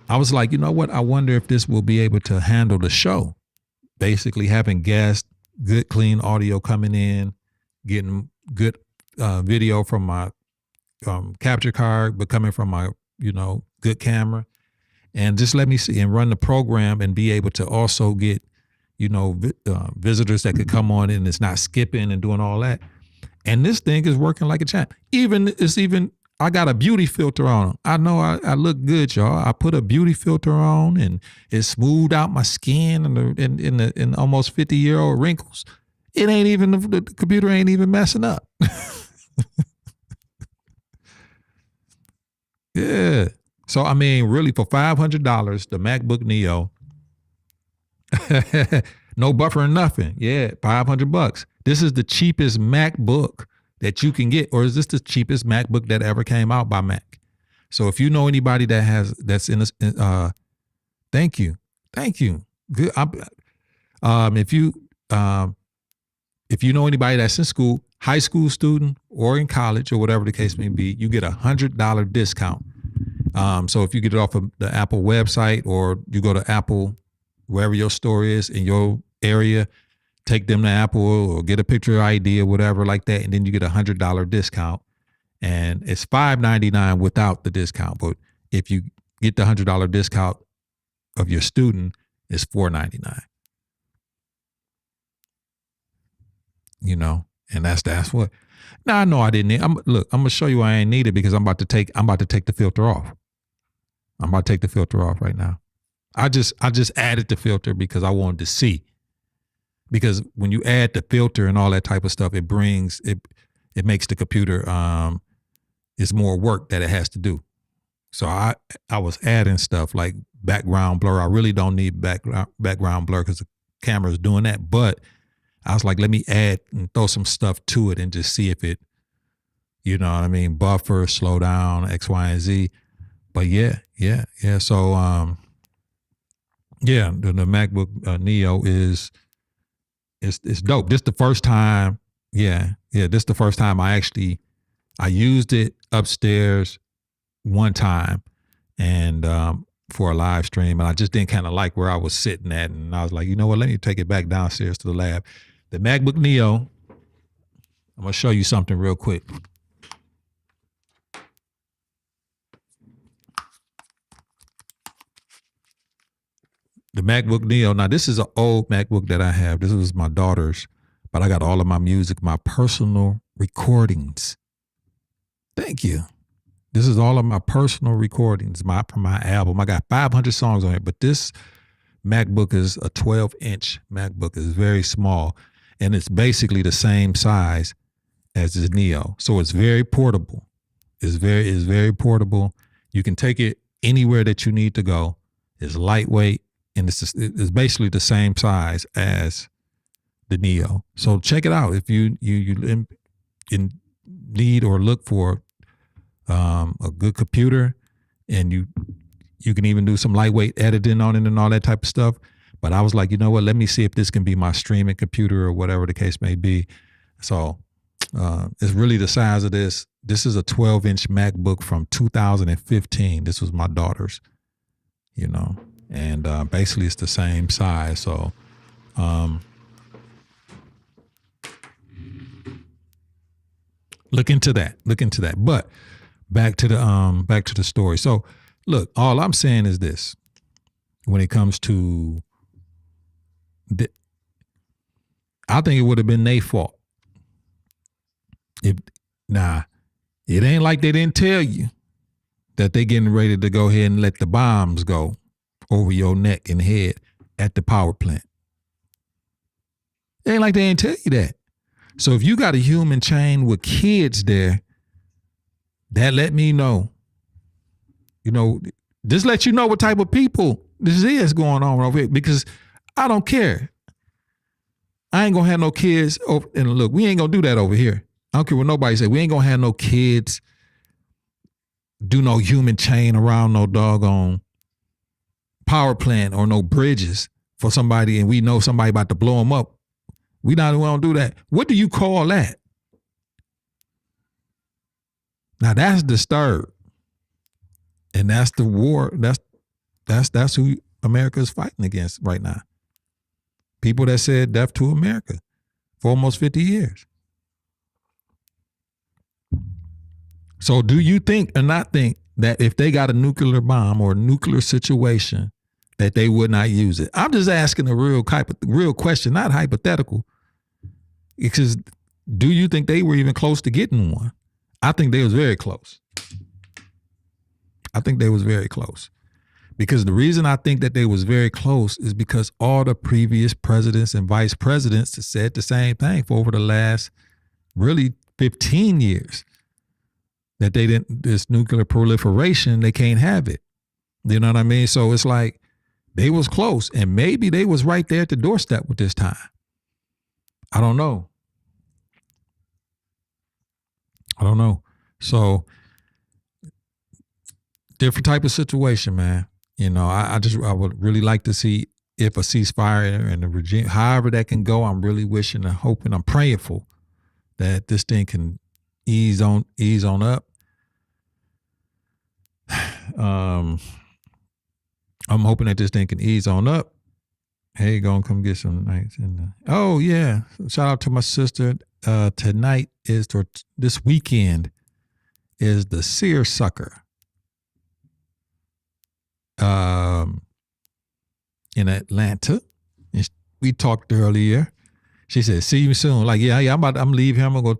I was like, you know what? I wonder if this will be able to handle the show. Basically, having guests, good clean audio coming in, getting good video from my capture card, but coming from my good camera, and just let me see and run the program and be able to also get visitors that could come on and it's not skipping and doing all that. And this thing is working like a champ. I got a beauty filter on. I know I look good, y'all. I put a beauty filter on and it smoothed out my skin and almost 50-year-old wrinkles. It ain't even, the computer ain't even messing up. Yeah. So, I mean, really for $500, the MacBook Neo, no buffer and nothing. Yeah, $500. This is the cheapest MacBook that you can get, or is this the cheapest MacBook that ever came out by Mac? So if you know anybody that's in this, thank you. Good. If you know anybody that's in school, high school student or in college or whatever the case may be, you get $100 discount. So if you get it off of the Apple website or you go to Apple, wherever your store is in your area, take them to Apple or get a picture ID or whatever like that, and then you get $100 discount. And it's $599 without the discount. But if you get the $100 discount of your student, it's $499. And that's what. Now I know I didn't need. I'm gonna show you I ain't need it because I'm about to take the filter off. I'm about to take the filter off right now. I just added the filter because I wanted to see. Because when you add the filter and all that type of stuff, it makes the computer it's more work that it has to do. So I was adding stuff like background blur. I really don't need background blur because the camera is doing that, but I was like, let me add and throw some stuff to it and just see if it, buffer, slow down, X, Y, and Z. But yeah. So, the MacBook Neo it's dope. This the first time. This the first time I used it upstairs one time and for a live stream, and I just didn't kind of like where I was sitting at, and I was like, you know what? Let me take it back downstairs to the lab. The MacBook Neo. I'm gonna show you something real quick. The MacBook Neo. Now, this is an old MacBook that I have. This was my daughter's, but I got all of my music, my personal recordings. Thank you. This is all of my personal recordings, from my album. I got 500 songs on it, but this MacBook is a 12-inch MacBook. It's very small, and it's basically the same size as the Neo. So it's very portable. It's very portable. You can take it anywhere that you need to go. It's lightweight. And it's basically the same size as the Neo. So check it out if you need or look for a good computer, and you can even do some lightweight editing on it and all that type of stuff. But I was like, you know what? Let me see if this can be my streaming computer or whatever the case may be. So it's really the size of this. This is a 12-inch MacBook from 2015. This was my daughter's, and basically it's the same size. So Look into that. Look into that. But back to the story. So look, all I'm saying is this: when it comes to I think it would have been their fault. It ain't like they didn't tell you that they getting ready to go ahead and let the bombs go over your neck and head at the power plant. It ain't like they didn't tell you that. So if you got a human chain with kids there, that let me know. Just let you know what type of people this is going on over here, because I don't care. I ain't gonna have no kids over, and look, we ain't gonna do that over here. I don't care what nobody say. We ain't gonna have no kids do no human chain around no doggone power plant or no bridges for somebody, and we know somebody about to blow them up. We don't do that. What do you call that? Now that's disturbed, and that's the war. That's who America is fighting against right now. People that said death to America for almost 50 years. So do you think or not think that if they got a nuclear bomb or a nuclear situation, that they would not use it? I'm just asking a real question, not hypothetical. Because do you think they were even close to getting one? I think they was very close. Because the reason I think that they was very close is because all the previous presidents and vice presidents have said the same thing for over the last really 15 years. That this nuclear proliferation, they can't have it. You know what I mean? So it's like they was close, and maybe they was right there at the doorstep with this time. I don't know. So different type of situation, man. I would really like to see if a ceasefire and the regime, however that can go. I'm really wishing and hoping, I'm praying for that this thing can ease on up. I'm hoping that this thing can ease on up. Hey, gonna come get some nights in the. Oh yeah, shout out to my sister. Tonight this weekend is the seersucker. In Atlanta, we talked earlier. She said, "See you soon." Like, yeah, I'm leave here. I'm gonna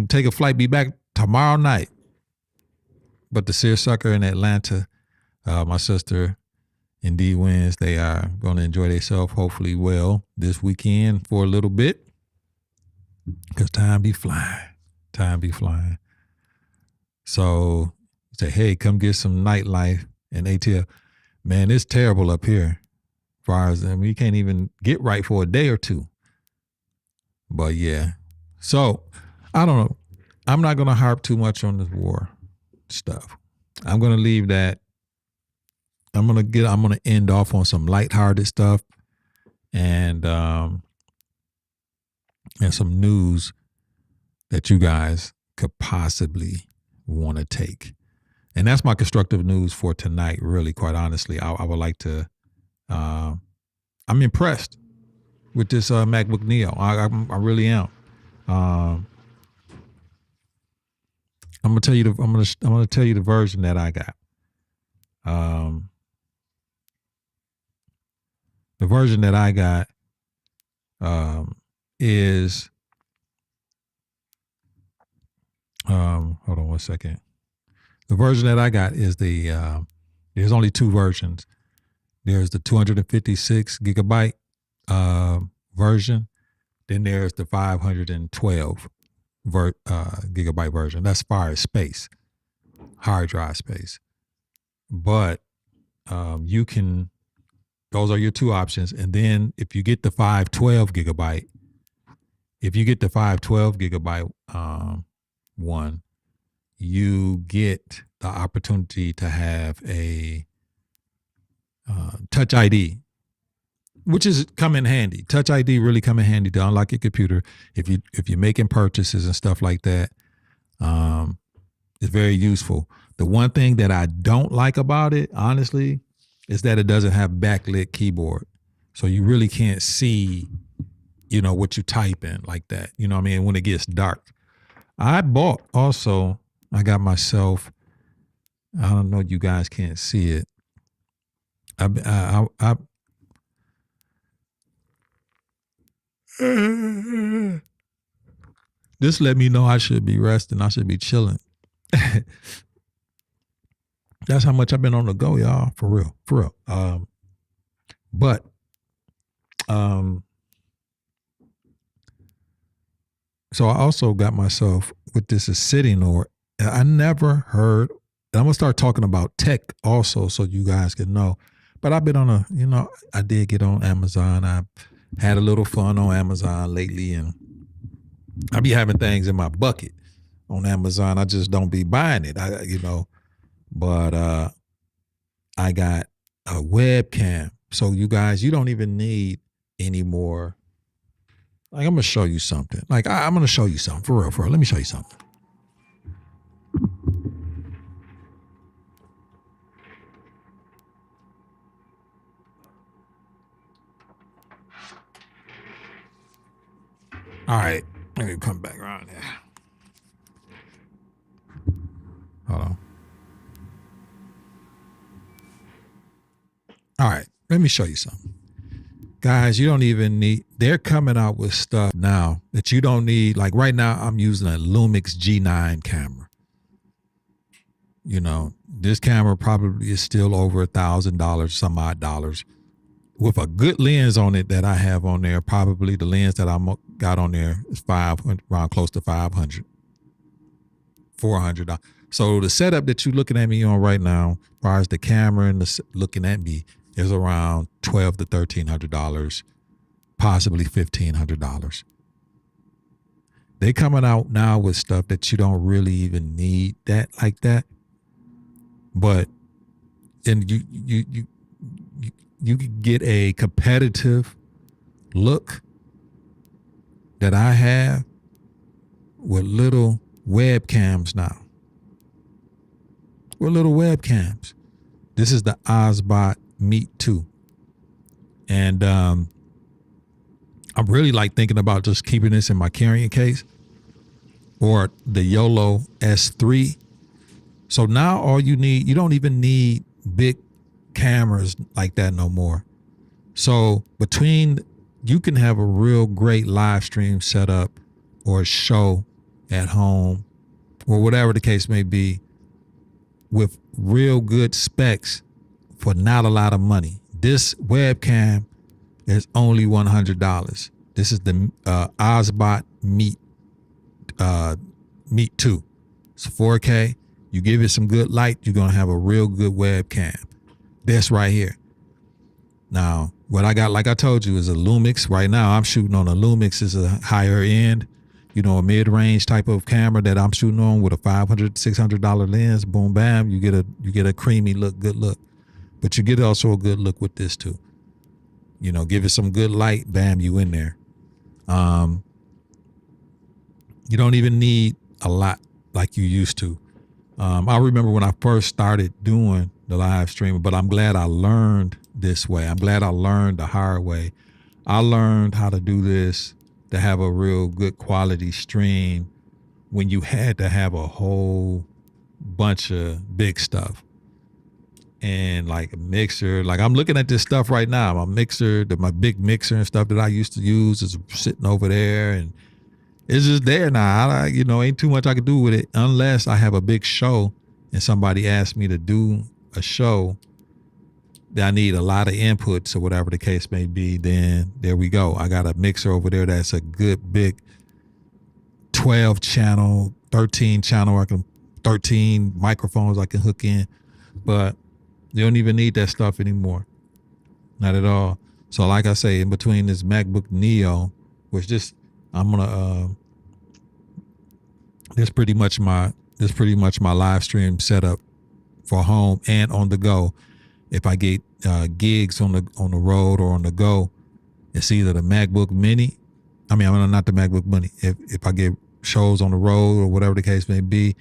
take a flight. Be back tomorrow night. But the seersucker in Atlanta, my sister and D Wins, they are going to enjoy themselves, hopefully well, this weekend for a little bit. Because time be flying. So say, hey, come get some nightlife. And they tell, man, it's terrible up here. As far as we can't even get right for a day or two. But yeah. So I don't know. I'm not going to harp too much on this war stuff. I'm going to leave that. I'm going to end off on some lighthearted stuff and some news that you guys could possibly want to take. And that's my constructive news for tonight, really, quite honestly. I would like to, I'm impressed with this MacBook Neo. I really am. I'm gonna tell you the version that I got. The version that I got is hold on one second. The version that I got is there's only two versions. There's the 256 gigabyte version. Then there's the 512 gigabyte version. That's as far as space, hard drive space. But you can, those are your two options. And then if you get the 512 gigabyte one, you get the opportunity to have a Touch ID, which is come in handy. Touch ID really come in handy to unlock your computer if you're making purchases and stuff like that. It's very useful. The one thing that I don't like about it, honestly, is that it doesn't have backlit keyboard, so you really can't see, what you type in like that. You know what I mean? When it gets dark. I bought also, I got myself, I don't know, you guys can't see it. This let me know I should be resting. I should be chilling. That's how much I've been on the go, y'all. For real. But so I also got myself with this is sitting or I never heard. I'm gonna start talking about tech also, so you guys can know. But I've been on I did get on Amazon. I had a little fun on Amazon lately, and I be having things in my bucket on Amazon. I just don't be buying it. But I got a webcam. So you guys, you don't even need any more. Like, I'm gonna show you something. Like, I'm gonna show you something for real. Let me show you something. All right, let me come back around here. Hold on. All right, let me show you something. Guys, you don't even need, they're coming out with stuff now that you don't need. Like right now, I'm using a Lumix G9 camera. This camera probably is still over $1,000, some odd dollars. With a good lens on it that I have on there, probably the lens that I got on there is around close to $500, $400. So the setup that you're looking at me on right now, as far as the camera and looking at me, is around $1,200 to $1,300, possibly $1,500. They coming out now with stuff that you don't really even need that like that. But and you can get a competitive look that I have with little webcams now. With little webcams. This is the Ozbot Meet 2. And I'm really like thinking about just keeping this in my carrying case or the YOLO S3. So now all you need, you don't even need big cameras like that no more. So you can have a real great live stream setup or a show at home or whatever the case may be with real good specs for not a lot of money. This webcam is only $100. This is the Ozbot Meet 2. It's 4K. You give it some good light, you're gonna have a real good webcam. This right here. Now, what I got, like I told you, is a Lumix. Right now, I'm shooting on a Lumix. Is a higher end, a mid-range type of camera that I'm shooting on with a $500, $600 lens. Boom, bam, you get a creamy look, good look. But you get also a good look with this too. Give it some good light, bam, you in there. You don't even need a lot like you used to. I remember when I first started doing the live streaming, but I'm glad I learned this way. I'm glad I learned the hard way. I learned how to do this to have a real good quality stream when you had to have a whole bunch of big stuff. And like a mixer, like I'm looking at this stuff right now. My mixer, my big mixer and stuff that I used to use is sitting over there, and it's just there now. Ain't too much I can do with it unless I have a big show and somebody asks me to do a show that I need a lot of inputs or whatever the case may be. Then there we go. I got a mixer over there that's a good big 12 channel, 13 channel. 13 microphones I can hook in, but you don't even need that stuff anymore. Not at all. So like I say, in between this MacBook Neo, which this pretty much my live stream setup for home and on the go. If I get gigs on the road or on the go, it's either the MacBook Mini. Not the MacBook Mini. If I get shows on the road or whatever the case may be,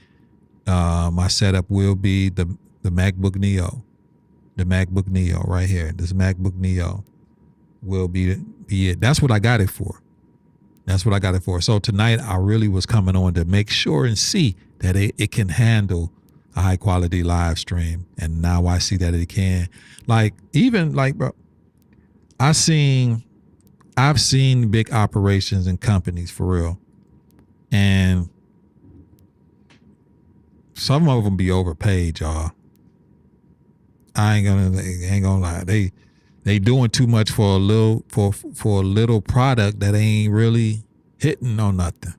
my setup will be the MacBook Neo. The MacBook Neo right here. This MacBook Neo will be it. That's what I got it for. That's what I got it for. So tonight I really was coming on to make sure and see that it can handle a high quality live stream. And now I see that it can. Like, even like, bro, I've seen big operations and companies for real. And some of them be overpaid, y'all. I ain't gonna lie. They doing too much for a little product that ain't really hitting on nothing.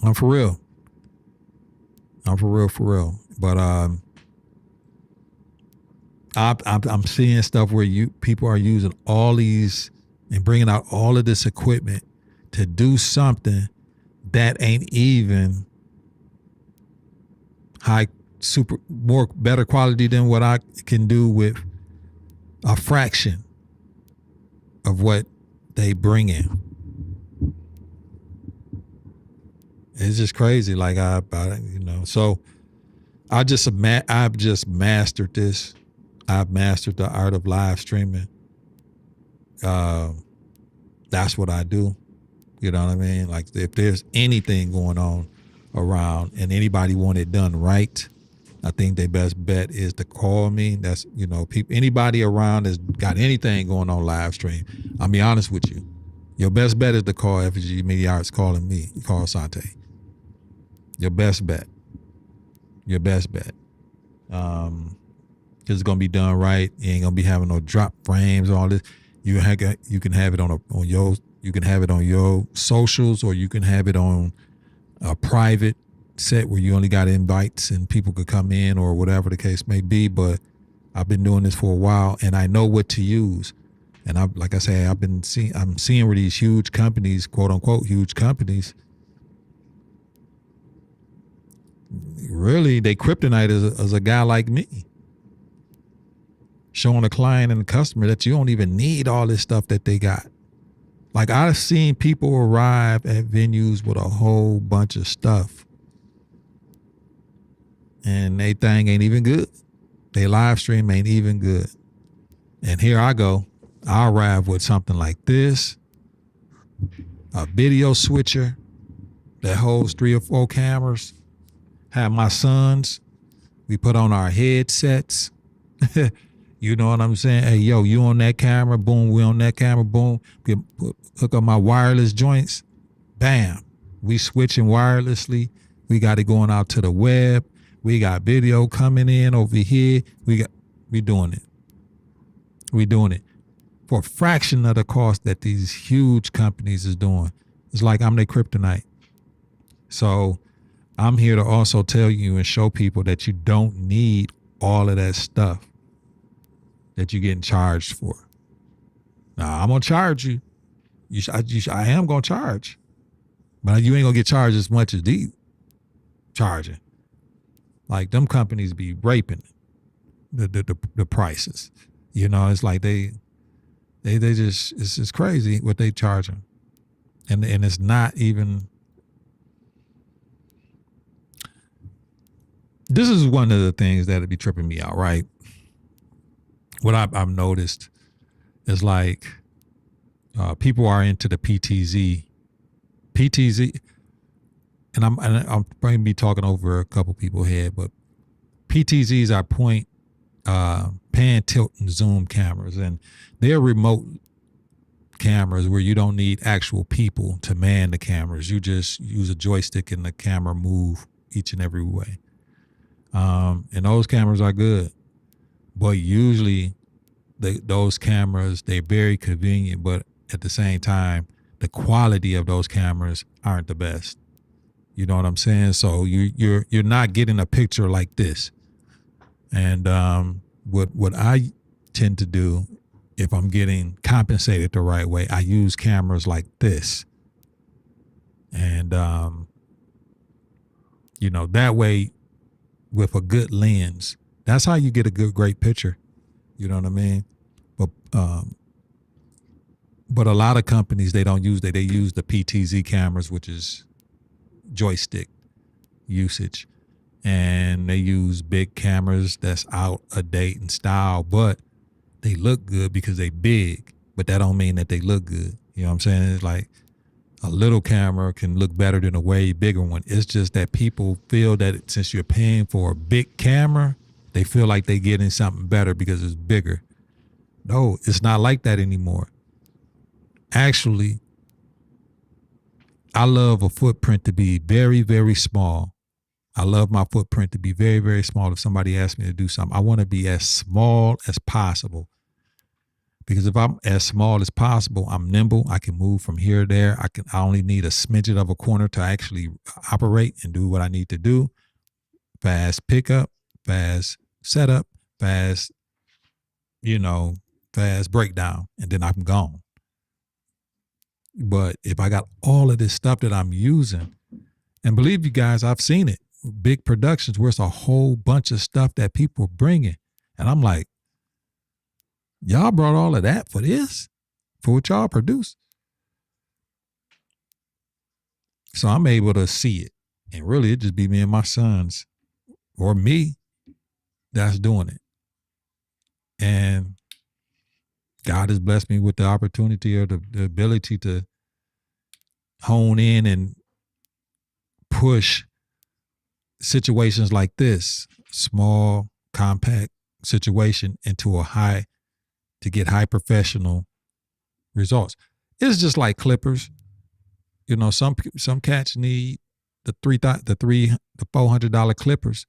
I'm for real. For real. But I'm seeing stuff where people are using all these and bringing out all of this equipment to do something that ain't even better quality than what I can do with a fraction of what they bring in. It's just crazy. Like so I've just mastered this. I've mastered the art of live streaming. That's what I do. You know what I mean? Like, if there's anything going on around and anybody want it done right, I think their best bet is to call me. That's, anybody around that's got anything going on live stream. I'll be honest with you. Your best bet is to call FG Media Arts, calling me. Call Sante. Your best bet. Because it's gonna be done right. You ain't gonna be having no drop frames, all this. You can have it on your socials, or you can have it on a private set where you only got invites and people could come in, or whatever the case may be. But I've been doing this for a while and I know what to use. And I'm seeing where these huge companies, quote unquote huge companies, really, they kryptonite is a guy like me, showing a client and a customer that you don't even need all this stuff that they got. Like, I've seen people arrive at venues with a whole bunch of stuff and they thing ain't even good. They live stream ain't even good. And here I go. I arrive with something like this, a video switcher that holds 3 or 4 cameras. Have my sons, we put on our headsets. You know what I'm saying? Hey, yo, you on that camera? Boom, we on that camera? Boom. Hook up my wireless joints. Bam. We switching wirelessly. We got it going out to the web. We got video coming in over here. We doing it. We doing it for a fraction of the cost that these huge companies is doing. It's like I'm their kryptonite. So I'm here to also tell you and show people that you don't need all of that stuff that you're getting charged for. Now, I'm going to charge you. I am going to charge. But you ain't going to get charged as much as these charging. Like, them companies be raping the prices. It's like they just, it's crazy what they charging. And it's not even... This is one of the things that'd be tripping me out, right? What I've noticed is like people are into the PTZ, and I'm going to be talking over a couple people here, but PTZs are point, pan, tilt, and zoom cameras, and they're remote cameras where you don't need actual people to man the cameras. You just use a joystick and the camera move each and every way. And those cameras are good, but usually those cameras, they're very convenient, but at the same time, the quality of those cameras aren't the best. You know what I'm saying? So you're not getting a picture like this. And what I tend to do, if I'm getting compensated the right way, I use cameras like this. And that way, with a good lens, that's how you get a great picture. You know what I mean? But a lot of companies, they don't use that. They use the PTZ cameras, which is joystick usage. And they use big cameras that's out of date and style, but they look good because they big. but that don't mean that they look good. You know what I'm saying? It's like a little camera can look better than a way bigger one. It's just that people feel that since you're paying for a big camera, they feel like they're getting something better because it's bigger. No, it's not like that anymore. Actually, I love a footprint to be very, very small. I love my footprint to be very, very small. If somebody asks me to do something, I want to be as small as possible. Because if I'm as small as possible, I'm nimble. I can move from here to there. I only need a smidget of a corner to actually operate and do what I need to do. Fast pickup, fast setup, fast, fast breakdown, and then I'm gone. But if I got all of this stuff that I'm using, and believe you guys, I've seen it, big productions where it's a whole bunch of stuff that people are bringing. And I'm like, y'all brought all of that for this? For what y'all produce? So I'm able to see it. And really, it just be me and my sons, or me, that's doing it. And God has blessed me with the opportunity or the ability to hone in and push situations like this, small, compact situation, into to get high professional results. It's just like clippers. Some cats need the $400 clippers.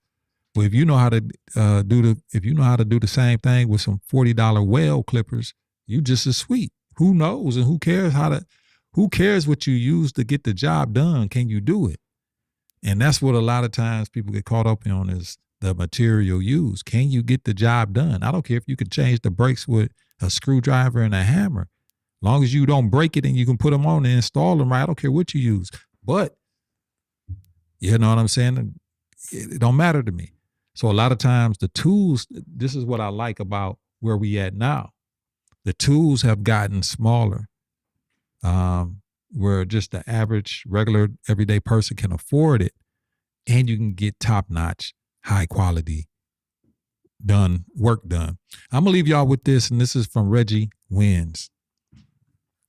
But if you know how to do the same thing with some $40 well clippers, you just as sweet. Who knows and who cares what you use to get the job done? Can you do it? And that's what a lot of times people get caught up on, is the material used. Can you get the job done? I don't care if you can change the brakes with a screwdriver and a hammer. As long as you don't break it and you can put them on and install them right, I don't care what you use. But, you know what I'm saying? It don't matter to me. So a lot of times the tools, this is what I like about where we at now. The tools have gotten smaller, where just the average, regular, everyday person can afford it, and you can get top-notch, high-quality work done. I'm gonna leave y'all with this, and this is from Reggie Wins.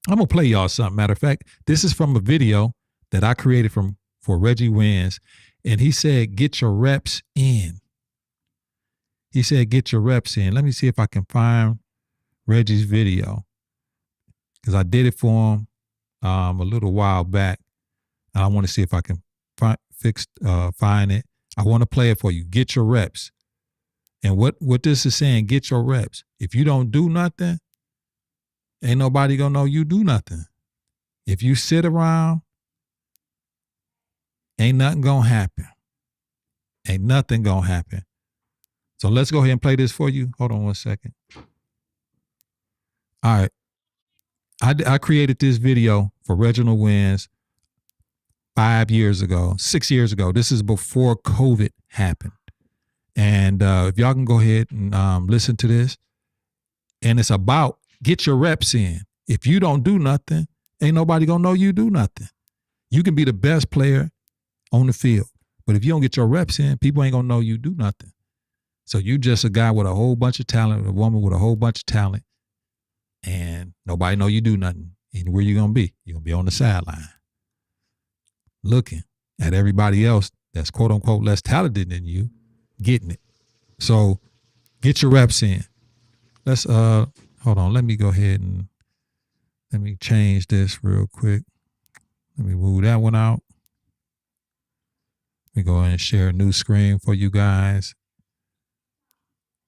I'm gonna play y'all something. Matter of fact, this is from a video that I created for Reggie Wins, and he said, "Get your reps in." He said, "Get your reps in." Let me see if I can find Reggie's video, because I did it for him a little while back, and I want to see if I can find it. I want to play it for you. Get your reps. And what this is saying, get your reps. If you don't do nothing, ain't nobody gonna know you do nothing. If you sit around, ain't nothing gonna happen. Ain't nothing gonna happen. So let's go ahead and play this for you. Hold on one second. All right. I created this video for Reginald Wins 6 years ago. This is before COVID happened. And if y'all can go ahead and listen to this. And it's about get your reps in. If you don't do nothing, ain't nobody gonna know you do nothing. You can be the best player on the field, but if you don't get your reps in, people ain't gonna know you do nothing. So you just a guy with a whole bunch of talent, a woman with a whole bunch of talent, and nobody know you do nothing. And where you gonna be? You're gonna be on the sideline, looking at everybody else that's quote unquote less talented than you, getting it. So get your reps in. Let's hold on. Let me go ahead and let me change this real quick. Let me move that one out. Let me go ahead and share a new screen for you guys.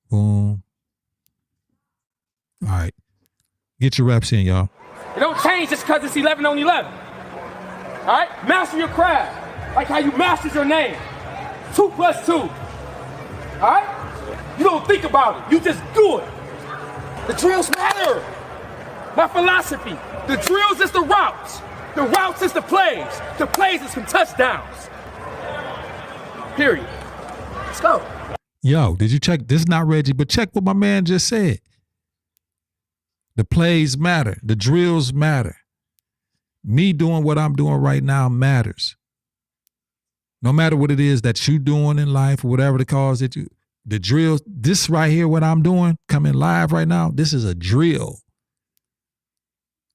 Boom. All right. Get your reps in, y'all. It don't change just because it's 11 on 11. All right? Master your craft. Like how you mastered your name. 2 + 2. All right? You don't think about it. You just do it. The drills matter. My philosophy. The drills is the routes. The routes is the plays. The plays is some touchdowns. Period. Let's go. Yo, did you check? This is not Reggie, but check what my man just said. The plays matter. The drills matter. Me doing what I'm doing right now matters. No matter what it is that you doing in life or whatever the cause that the drills, this right here, what I'm doing, coming live right now, this is a drill.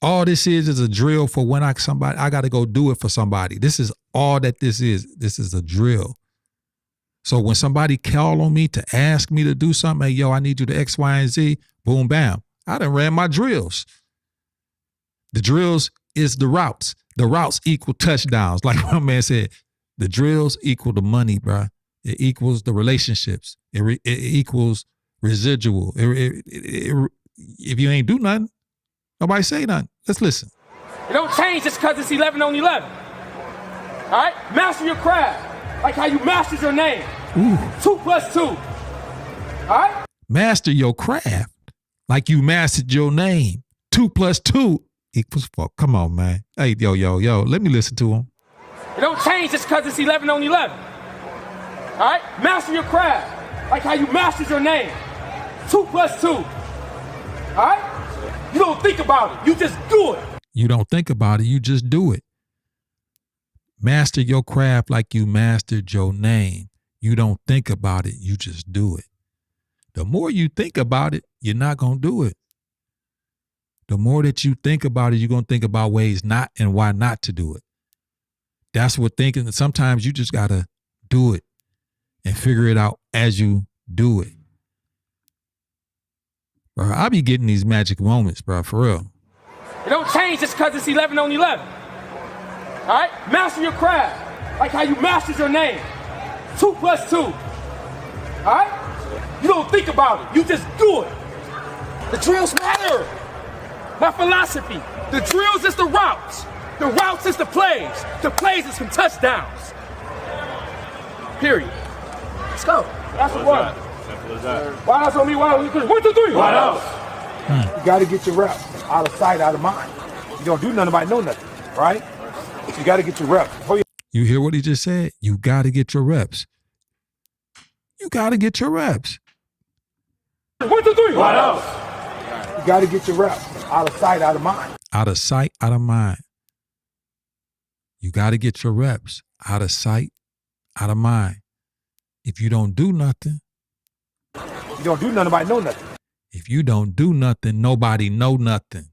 All this is a drill for when I got to go do it for somebody. This is all that this is. This is a drill. So when somebody call on me to ask me to do something, hey, yo, I need you to X, Y, and Z, boom, bam. I done ran my drills. The drills is the routes. The routes equal touchdowns. Like my man said, the drills equal the money, bro. It equals the relationships. It equals residual. If you ain't do nothing, nobody say nothing. Let's listen. It don't change just because it's 11 on 11. All right? Master your craft. Like how you mastered your name. Ooh. 2 + 2. All right? Master your craft like you mastered your name. 2 + 2 equals 4. Come on, man. Hey, yo. Let me listen to him. It don't change just because it's 11 on 11. All right? Master your craft. Like how you mastered your name. 2 + 2. All right? You don't think about it. You just do it. You don't think about it. You just do it. Master your craft like you mastered your name. You don't think about it. You just do it. The more you think about it, you're not going to do it. The more that you think about it, you're going to think about ways not and why not to do it. That's what thinking. Sometimes you just got to do it and figure it out as you do it. Bro, I be getting these magic moments, bro, for real. It don't change just because it's 11 on 11. All right? Master your craft. Like how you mastered your name. 2 + 2. All right? You don't think about it. You just do it. The drills matter. My philosophy. The drills is the routes. The routes is the plays. The plays is some touchdowns. Period. Let's go. That's the one. Why else on me? Why else? 1, 2, 3. What else? You got to get your reps out of sight, out of mind. You don't do nothing about know nothing, right? You got to get your reps. You hear what he just said? You got to get your reps. You got to get your reps. 1, 2, 3. What else? You got to get your reps out of sight, out of mind. Out of sight, out of mind. You got to get your reps out of sight, out of mind. If you don't do nothing, you don't do nothing about know nothing. If you don't do nothing, nobody know nothing.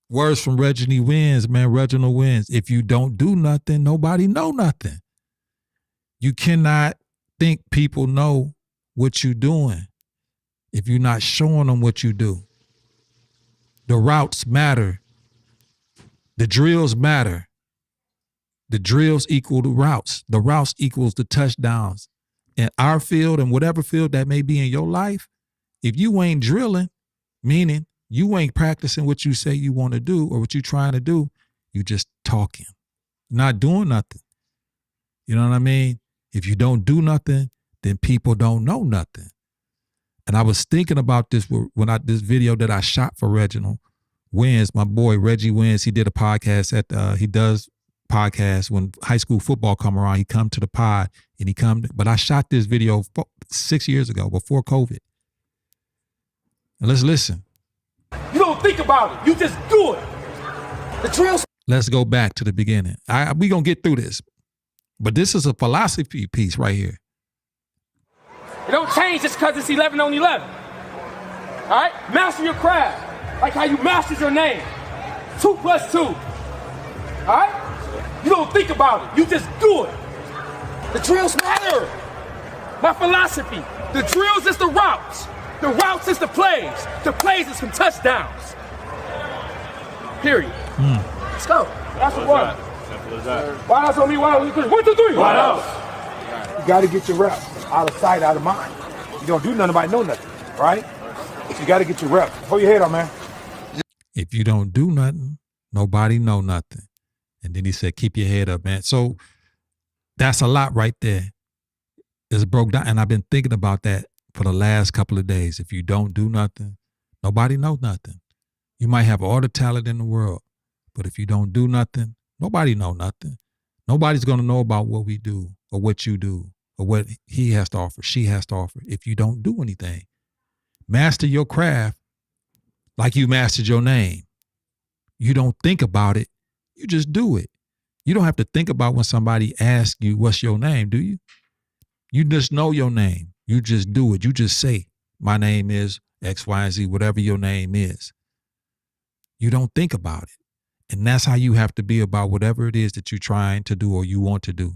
Words from Reginald Wins, man. Reginald Wins. If you don't do nothing, nobody know nothing. You cannot think people know what you're doing if you're not showing them what you do. The routes matter. The drills matter. The drills equal the routes. The routes equals the touchdowns. In our field and whatever field that may be in your life, if you ain't drilling, meaning you ain't practicing what you say you want to do or what you're trying to do, you just talking, not doing nothing. You know what I mean? If you don't do nothing, then people don't know nothing. And I was thinking about this when this video that I shot for Reginald Wins, my boy Reggie Wins. He did a podcast he does podcasts when high school football come around. He come to the pod and but I shot this video 6 years ago before COVID. And let's listen. You don't think about it. You just do it. The drills. Let's go back to the beginning. We gonna get through this, but this is a philosophy piece right here. It don't change just because it's 11 on 11. All right? Master your craft. Like how you mastered your name. 2 + 2. All right? You don't think about it. You just do it. The drills matter. My philosophy. The drills is the routes. The routes is the plays. The plays is some touchdowns. Period. Let's go. That's the one. Simple as that. Why else on me? Why else? 1, 2, 3. What else? You got to get your reps out of sight, out of mind. You don't do nothing about know nothing, right? You got to get your reps. Hold your head up, man. If you don't do nothing, nobody know nothing. And then he said, keep your head up, man. So that's a lot right there. It's broke down. And I've been thinking about that for the last couple of days. If you don't do nothing, nobody knows nothing. You might have all the talent in the world, but if you don't do nothing, nobody know nothing. Nobody's going to know about what we do or what you do or what he has to offer, she has to offer if you don't do anything. Master your craft like you mastered your name. You don't think about it. You just do it. You don't have to think about when somebody asks you, what's your name, do you? You just know your name. You just do it. You just say, my name is X, Y, and Z, whatever your name is. You don't think about it. And that's how you have to be about whatever it is that you're trying to do or you want to do.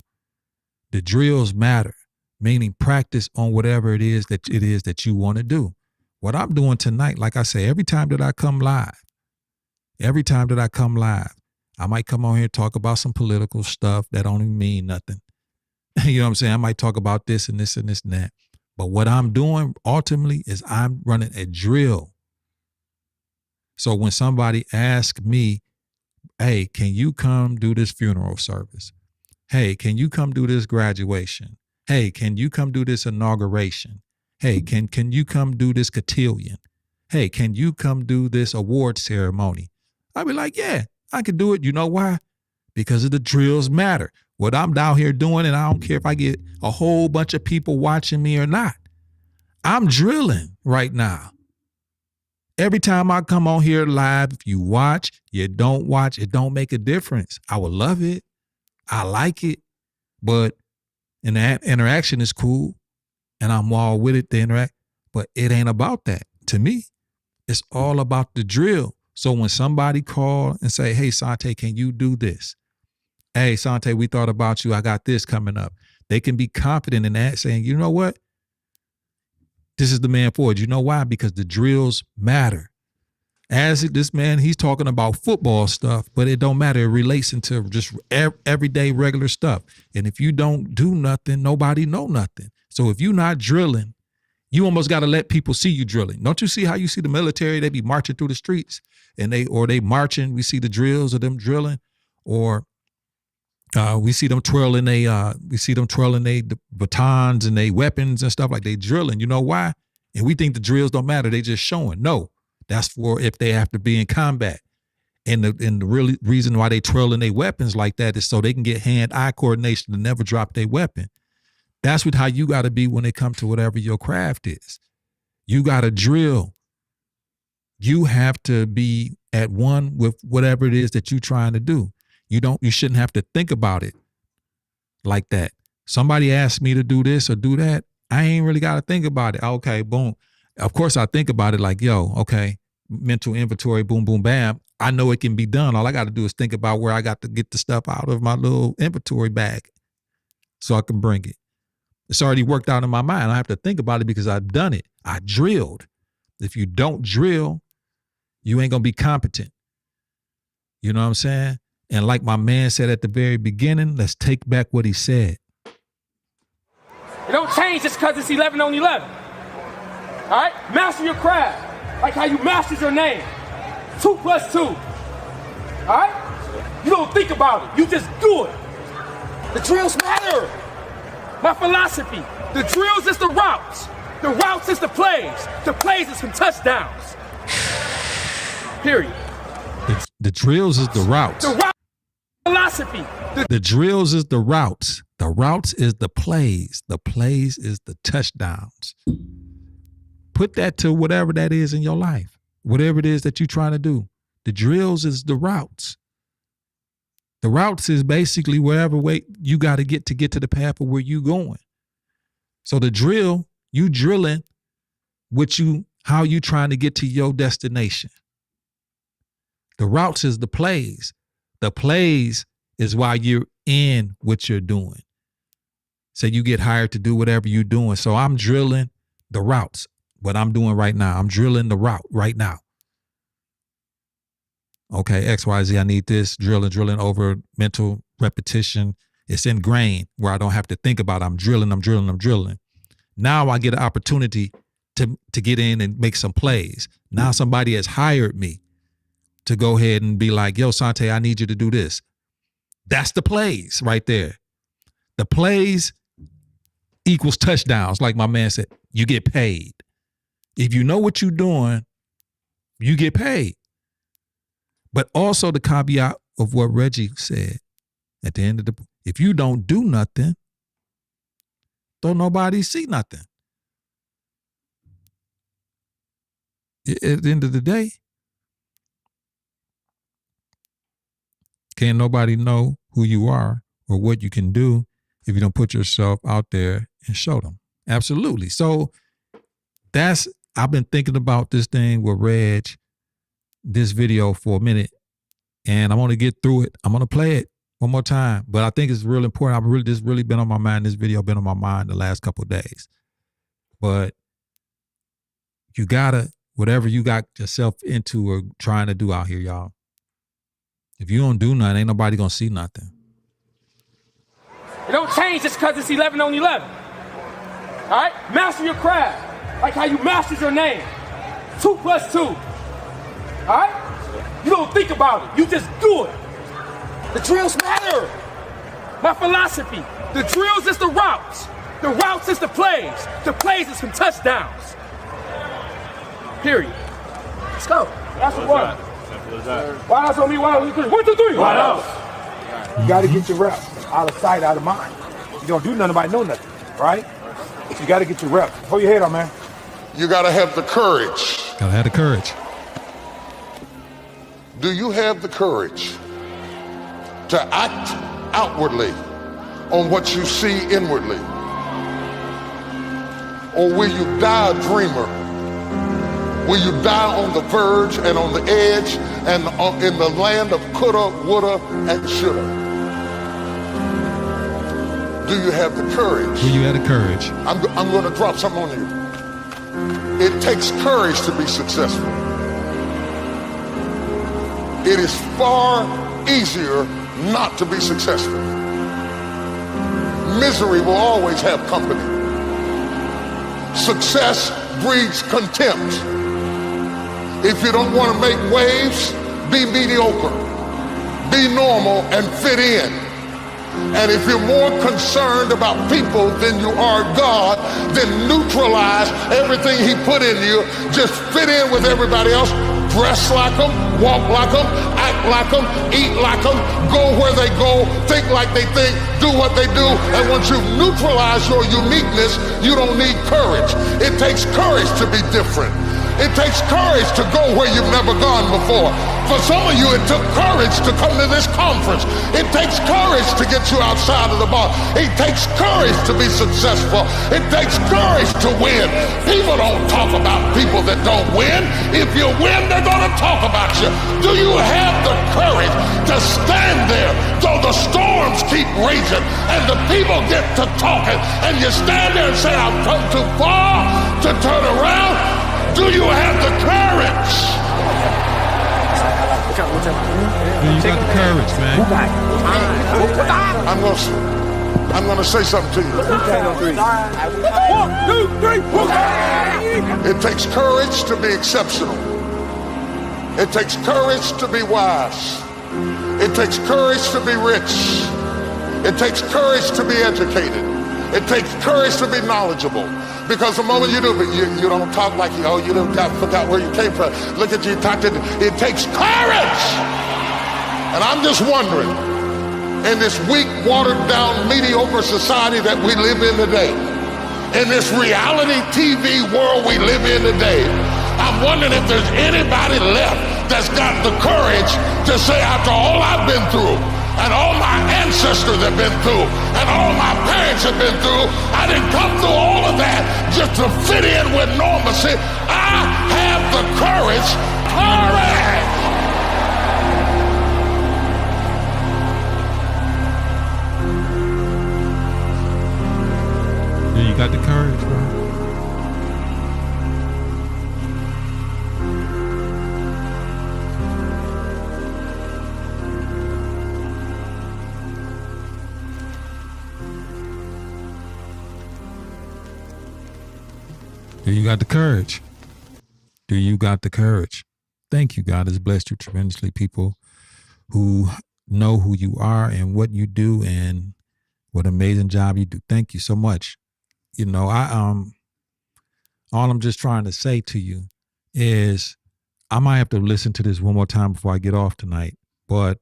The drills matter, meaning practice on whatever it is that you want to do. What I'm doing tonight, like I say, every time that I come live, I might come on here and talk about some political stuff that don't even mean nothing. You know what I'm saying? I might talk about this and this and this and that. But what I'm doing ultimately is I'm running a drill. So when somebody asks me, hey, can you come do this funeral service? Hey, can you come do this graduation? Hey, can you come do this inauguration? Hey, can you come do this cotillion? Hey, can you come do this award ceremony? I'd be like, yeah, I can do it. You know why? Because of the drills matter. What I'm down here doing, and I don't care if I get a whole bunch of people watching me or not. I'm drilling right now. Every time I come on here live, if you watch, you don't watch, it don't make a difference. I would love it. I like it. But and that interaction is cool. And I'm all with it to interact. But it ain't about that. To me, it's all about the drill. So when somebody call and say, hey, Sante, can you do this? Hey, Sante, we thought about you. I got this coming up. They can be confident in that, saying, you know what? This is the man for it. You know why? Because the drills matter. As this man, he's talking about football stuff, but it don't matter. It relates into just everyday regular stuff. And if you don't do nothing, nobody know nothing. So if you're not drilling, you almost got to let people see you drilling. Don't you see how you see the military? They be marching through the streets and they marching. We see the drills of them drilling, or we see them twirling they batons and they weapons and stuff like they drilling. You know why? And we think the drills don't matter. They just showing. No, that's for if they have to be in combat. And the real reason why they twirling their weapons like that is so they can get hand-eye coordination to never drop their weapon. That's how you got to be when it comes to whatever your craft is. You got to drill. You have to be at one with whatever it is that you're trying to do. You shouldn't have to think about it like that. Somebody asked me to do this or do that. I ain't really got to think about it. Okay, boom. Of course I think about it like, yo, okay, mental inventory, boom, boom, bam. I know it can be done. All I got to do is think about where I got to get the stuff out of my little inventory bag so I can bring it. It's already worked out in my mind. I have to think about it because I've done it. I drilled. If you don't drill, you ain't going to be competent. You know what I'm saying? And like my man said at the very beginning, let's take back what he said. It don't change just because it's 11 on 11. All right? Master your craft. Like how you mastered your name. 2 + 2. All right? You don't think about it. You just do it. The drills matter. My philosophy, the drills is the routes. The routes is the plays. The plays is some touchdowns. Period. The drills is the routes. The route philosophy. The drills is the routes. The routes is the plays. The plays is the touchdowns. Put that to whatever that is in your life. Whatever it is that you're trying to do. The drills is the routes. The routes is basically whatever way you got to get to the path of where you going. So the drill, you drilling how you trying to get to your destination. The routes is the plays. The plays is why you're in what you're doing. So you get hired to do whatever you're doing. So I'm drilling the routes. What I'm doing right now, I'm drilling the route right now. Okay, XYZ, I need this, drilling over mental repetition. It's ingrained where I don't have to think about it. I'm drilling. Now I get an opportunity to get in and make some plays. Now somebody has hired me to go ahead and be like, yo, Sante, I need you to do this. That's the plays right there. The plays equals touchdowns. Like my man said, you get paid. If you know what you're doing, you get paid. But also the caveat of what Reggie said at the end of if you don't do nothing, don't nobody see nothing. At the end of the day, can't nobody know who you are or what you can do if you don't put yourself out there and show them. Absolutely. So I've been thinking about this thing with Reg this video for a minute, and I'm going to get through it. I'm going to play it one more time, but I think it's real important. This really been on my mind. This video been on my mind the last couple of days. But you gotta, whatever you got yourself into or trying to do out here, y'all. If you don't do nothing, ain't nobody gonna see nothing. It don't change just because it's 11 on 11. All right? Master your craft. Like how you mastered your name. 2 + 2. All right? You don't think about it. You just do it. The drills matter. My philosophy. The drills is the routes. The routes is the plays. The plays is some touchdowns. Period. Let's go. That's the one. Wide outs on me. Wide outs. 1, 2, 3. Wide outs. You got to get your reps out of sight, out of mind. You don't do nothing about know nothing, right? You got to get your reps. Hold your head on, man. You got to have the courage. Gotta have the courage. Do you have the courage to act outwardly on what you see inwardly? Or will you die a dreamer? Will you die on the verge and on the edge and in the land of coulda, woulda, and shoulda? Do you have the courage? Do you have the courage? I'm going to drop something on you. It takes courage to be successful. It is far easier not to be successful. Misery will always have company. Success breeds contempt. If you don't want to make waves, be mediocre. Be normal and fit in. And if you're more concerned about people than you are God, then neutralize everything he put in you. Just fit in with everybody else. Dress like them, walk like them, act like them, eat like them, go where they go, think like they think, do what they do. And once you've neutralized your uniqueness, you don't need courage. It takes courage to be different. It takes courage to go where you've never gone before. For some of you, it took courage to come to this conference. It takes courage to get you outside of the bar. It takes courage to be successful. It takes courage to win. People don't talk about people that don't win. If you win, they're going to talk about you. Do you have the courage to stand there though the storms keep raging and the people get to talking and you stand there and say, I've come too far to turn around? Do you have the courage? You got the courage, man. I'm gonna say something to you. 1, 2, 3. It takes courage to be exceptional. It takes courage to be wise. It takes courage to be rich. It takes courage to be educated. It takes courage to be knowledgeable. Because the moment you do, but you don't talk like you forgot where you came from. Look at you talking. It takes courage. And I'm just wondering, in this weak, watered down, mediocre society that we live in today, in this reality TV world we live in today, I'm wondering if there's anybody left that's got the courage to say, after all I've been through, and all my ancestors have been through, and all my parents have been through, I didn't come through all of that just to fit in with normalcy. I have the courage. Yeah, you got the courage, bro. Do you got the courage? Do you got the courage? Thank you. God has blessed you tremendously. People who know who you are and what you do and what amazing job you do. Thank you so much. You know, all I'm just trying to say to you is I might have to listen to this one more time before I get off tonight. But,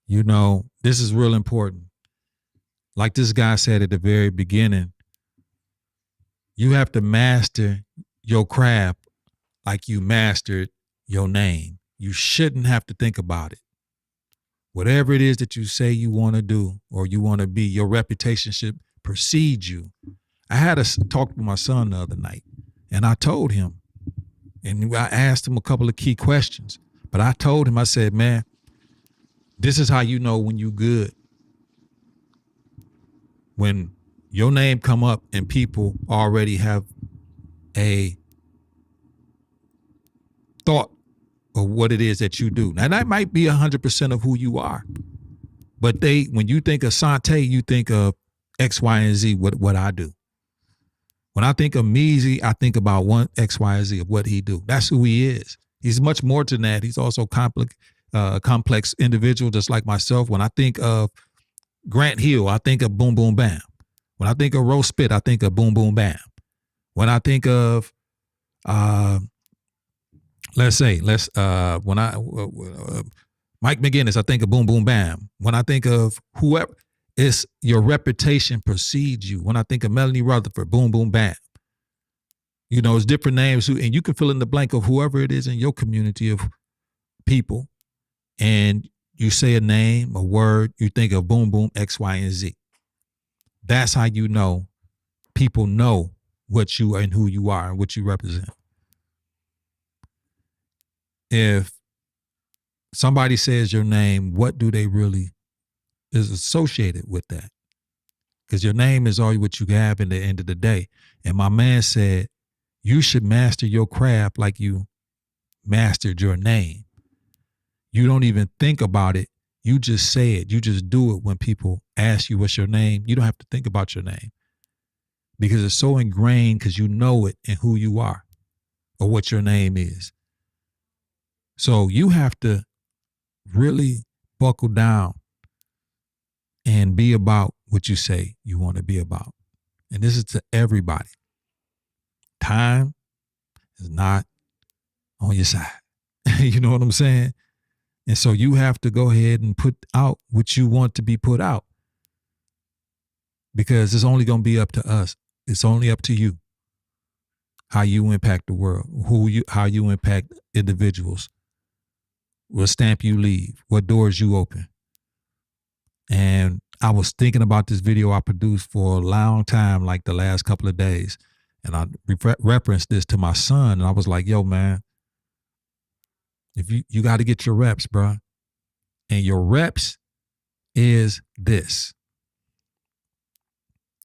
you know, this is real important. Like this guy said at the very beginning, you have to master your craft like you mastered your name. You shouldn't have to think about it. Whatever it is that you say you want to do or you want to be, your reputation should precede you. I had a talk with my son the other night, and I told him, and I asked him a couple of key questions. But I told him, I said, man, this is how you know when you good. When your name come up and people already have a thought of what it is that you do. Now that might be 100% of who you are, but when you think of Sante, you think of X, Y, and Z, what I do. When I think of Measy, I think about one X, Y, and Z of what he do. That's who he is. He's much more than that. He's also complex individual, just like myself. When I think of Grant Hill, I think of Boom Boom Bam. When I think of Rose Spit, I think of Boom Boom Bam. When I think of Mike McGinnis, I think of Boom Boom Bam. When I think of whoever, it's your reputation precedes you. When I think of Melanie Rutherford, Boom Boom Bam. You know, it's different names, and you can fill in the blank of whoever it is in your community of people, and you say a name, a word, you think of Boom Boom, X, Y, and Z. That's how you know people know what you are and who you are and what you represent. If somebody says your name, what do they really is associated with that? Because your name is all what you have in the end of the day. And my man said, you should master your craft like you mastered your name. You don't even think about it. You just say it. You just do it when people ask you what's your name. You don't have to think about your name because it's so ingrained because you know it and who you are or what your name is. So you have to really buckle down and be about what you say you want to be about. And this is to everybody. Time is not on your side. You know what I'm saying? And so you have to go ahead and put out what you want to be put out because it's only going to be up to us. It's only up to you, how you impact the world, how you impact individuals, what stamp you leave, what doors you open. And I was thinking about this video I produced for a long time, like the last couple of days. And I referenced this to my son, and I was like, yo, man, if you got to get your reps, bro. And your reps is this.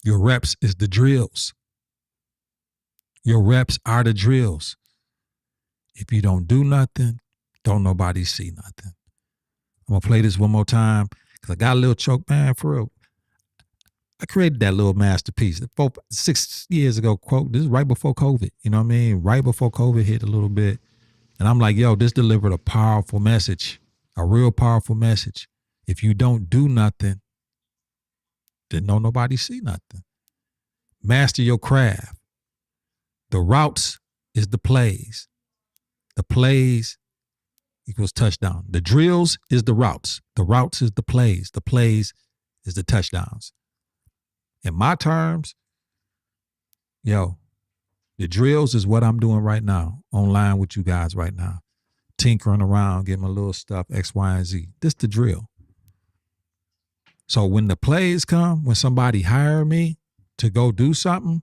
Your reps is the drills. Your reps are the drills. If you don't do nothing, don't nobody see nothing. I'm going to play this one more time because I got a little choke, man, for real. I created that little masterpiece 6 years ago, quote. This is right before COVID, you know what I mean? Right before COVID hit a little bit. And I'm like, yo, this delivered a powerful message, a real powerful message. If you don't do nothing, then don't nobody see nothing. Master your craft. The routes is the plays. The plays equals touchdown. The drills is the routes. The routes is the plays. The plays is the touchdowns. In my terms, yo, the drills is what I'm doing right now, online with you guys right now. Tinkering around, getting my little stuff, X, Y, and Z. This the drill. So when the plays come, when somebody hire me to go do something,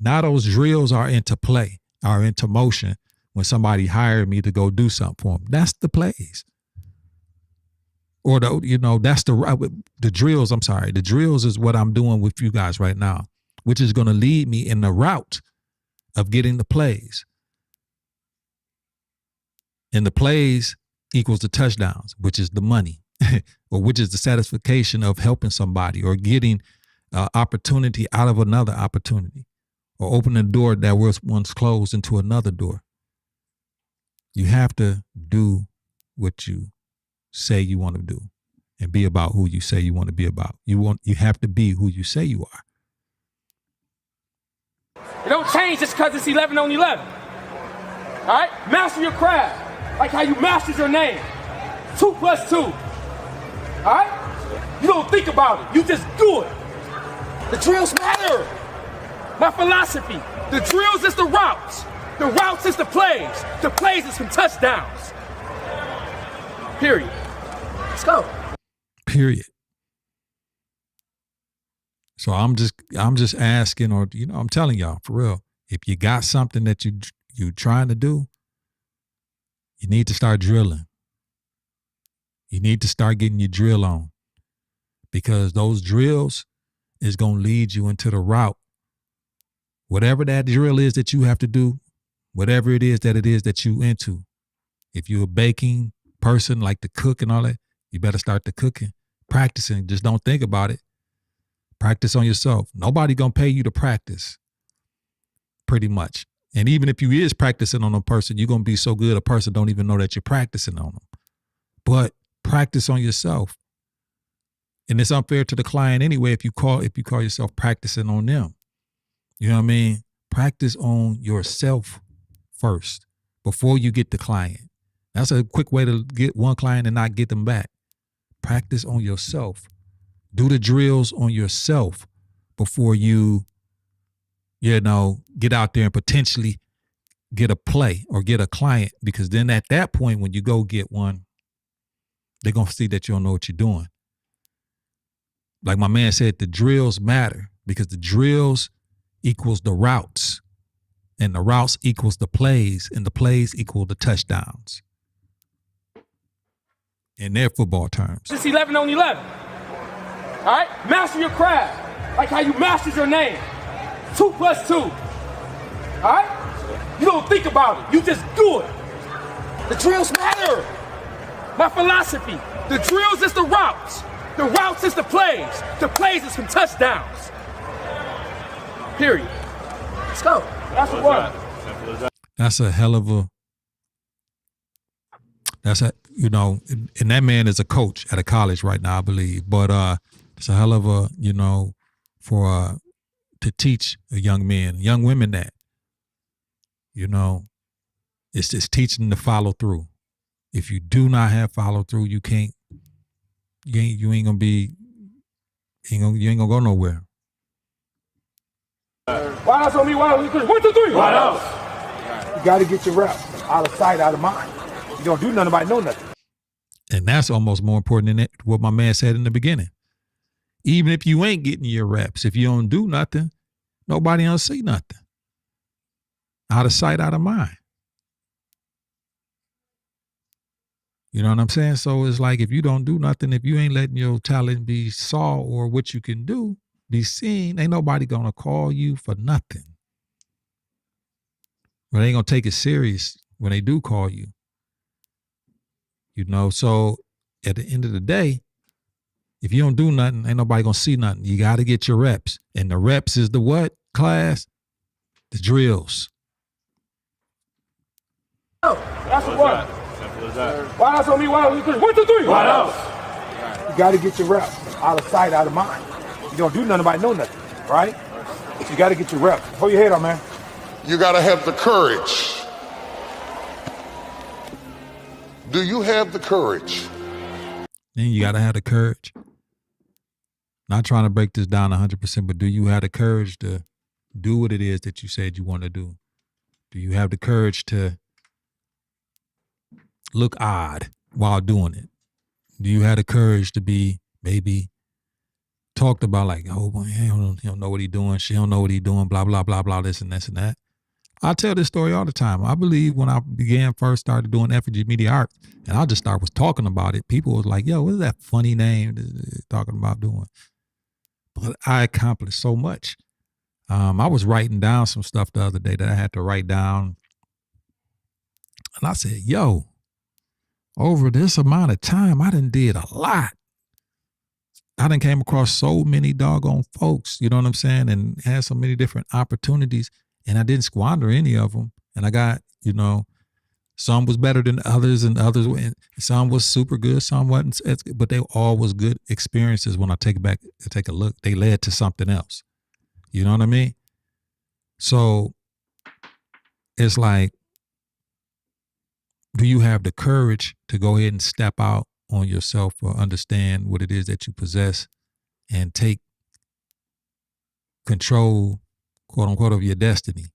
now those drills are into play, are into motion when somebody hired me to go do something for them. That's the plays. Or that's the drills, I'm sorry. The drills is what I'm doing with you guys right now, which is going to lead me in the route of getting the plays. And the plays equals the touchdowns, which is the money, or which is the satisfaction of helping somebody or getting opportunity out of another opportunity, or opening a door that was once closed into another door. You have to do what you say you want to do and be about who you say you want to be about. You have to be who you say you are. It don't change just because it's 11 on 11. All right? Master your craft. Like how you mastered your name. 2 + 2. All right? You don't think about it. You just do it. The drills matter. My philosophy. The drills is the routes. The routes is the plays. The plays is some touchdowns. Period. Let's go. Period. So I'm just asking, or I'm telling y'all for real, if you got something that you trying to do, you need to start drilling. You need to start getting your drill on, because those drills is going to lead you into the route. Whatever that drill is that you have to do, whatever it is that you into. If you're a baking person, like to cook and all that, you better start the cooking, practicing. Just don't think about it. Practice on yourself. Nobody going to pay you to practice, pretty much. And even if you is practicing on a person, you're going to be so good a person don't even know that you're practicing on them. But practice on yourself. And it's unfair to the client anyway if you call yourself practicing on them. You know what I mean? Practice on yourself first before you get the client. That's a quick way to get one client and not get them back. Practice on yourself. Do the drills on yourself before you get out there and potentially get a play or get a client, because then at that point, when you go get one, they're going to see that you don't know what you're doing. Like my man said, the drills matter, because the drills equals the routes, and the routes equals the plays, and the plays equal the touchdowns in their football terms. Just 11 on 11. All right? Master your craft, like how you mastered your name. 2 + 2. All right? You don't think about it. You just do it. The drills matter. My philosophy, the drills is the routes. The routes is the plays. The plays is some touchdowns. Period. Let's go. That's the one. That's a hell of a, and that man is a coach at a college right now, I believe. But it's a hell of a, to teach a young women that, it's just teaching them to follow through. If you do not have follow through, you ain't gonna go nowhere. Why else on me? Why else? 1, 2, 3. What else? You got to get your reps out of sight, out of mind. You don't do nothing about know nothing. And that's almost more important than what my man said in the beginning. Even if you ain't getting your reps, if you don't do nothing, nobody else see nothing. Out of sight, out of mind. You know what I'm saying? So it's like, if you don't do nothing, if you ain't letting your talent be saw or what you can do be seen, ain't nobody gonna call you for nothing. But they ain't gonna take it serious when they do call you. So at the end of the day, if you don't do nothing, ain't nobody gonna see nothing. You gotta get your reps. And the reps is the what, class? The drills. Oh, that's the one. Why else on me? Why else? 1, 2, 3. What else? You got to get your reps out of sight, out of mind. You don't do nothing about know nothing, right? You got to get your reps. Hold your head on, man. You got to have the courage. Do you have the courage? Then you got to have the courage. Not trying to break this down 100%, but do you have the courage to do what it is that you said you want to do? Do you have the courage to look odd while doing it? Do you have the courage to be maybe talked about like, oh, boy, he don't know what he's doing. She don't know what he's doing, blah, blah, blah, blah, this and this and that. I tell this story all the time. I believe when I started doing effigy media art, and I just was talking about it, people was like, yo, what is that funny name talking about doing? But I accomplished so much. I was writing down some stuff the other day that I had to write down. And I said, yo, over this amount of time, I done did a lot. I done came across so many doggone folks, you know what I'm saying? And had so many different opportunities, and I didn't squander any of them. And I got, some was better than others, and others, some was super good, some wasn't, but they all was good experiences. When I take a look, they led to something else. You know what I mean? So it's like, do you have the courage to go ahead and step out on yourself or understand what it is that you possess and take control, quote unquote, of your destiny?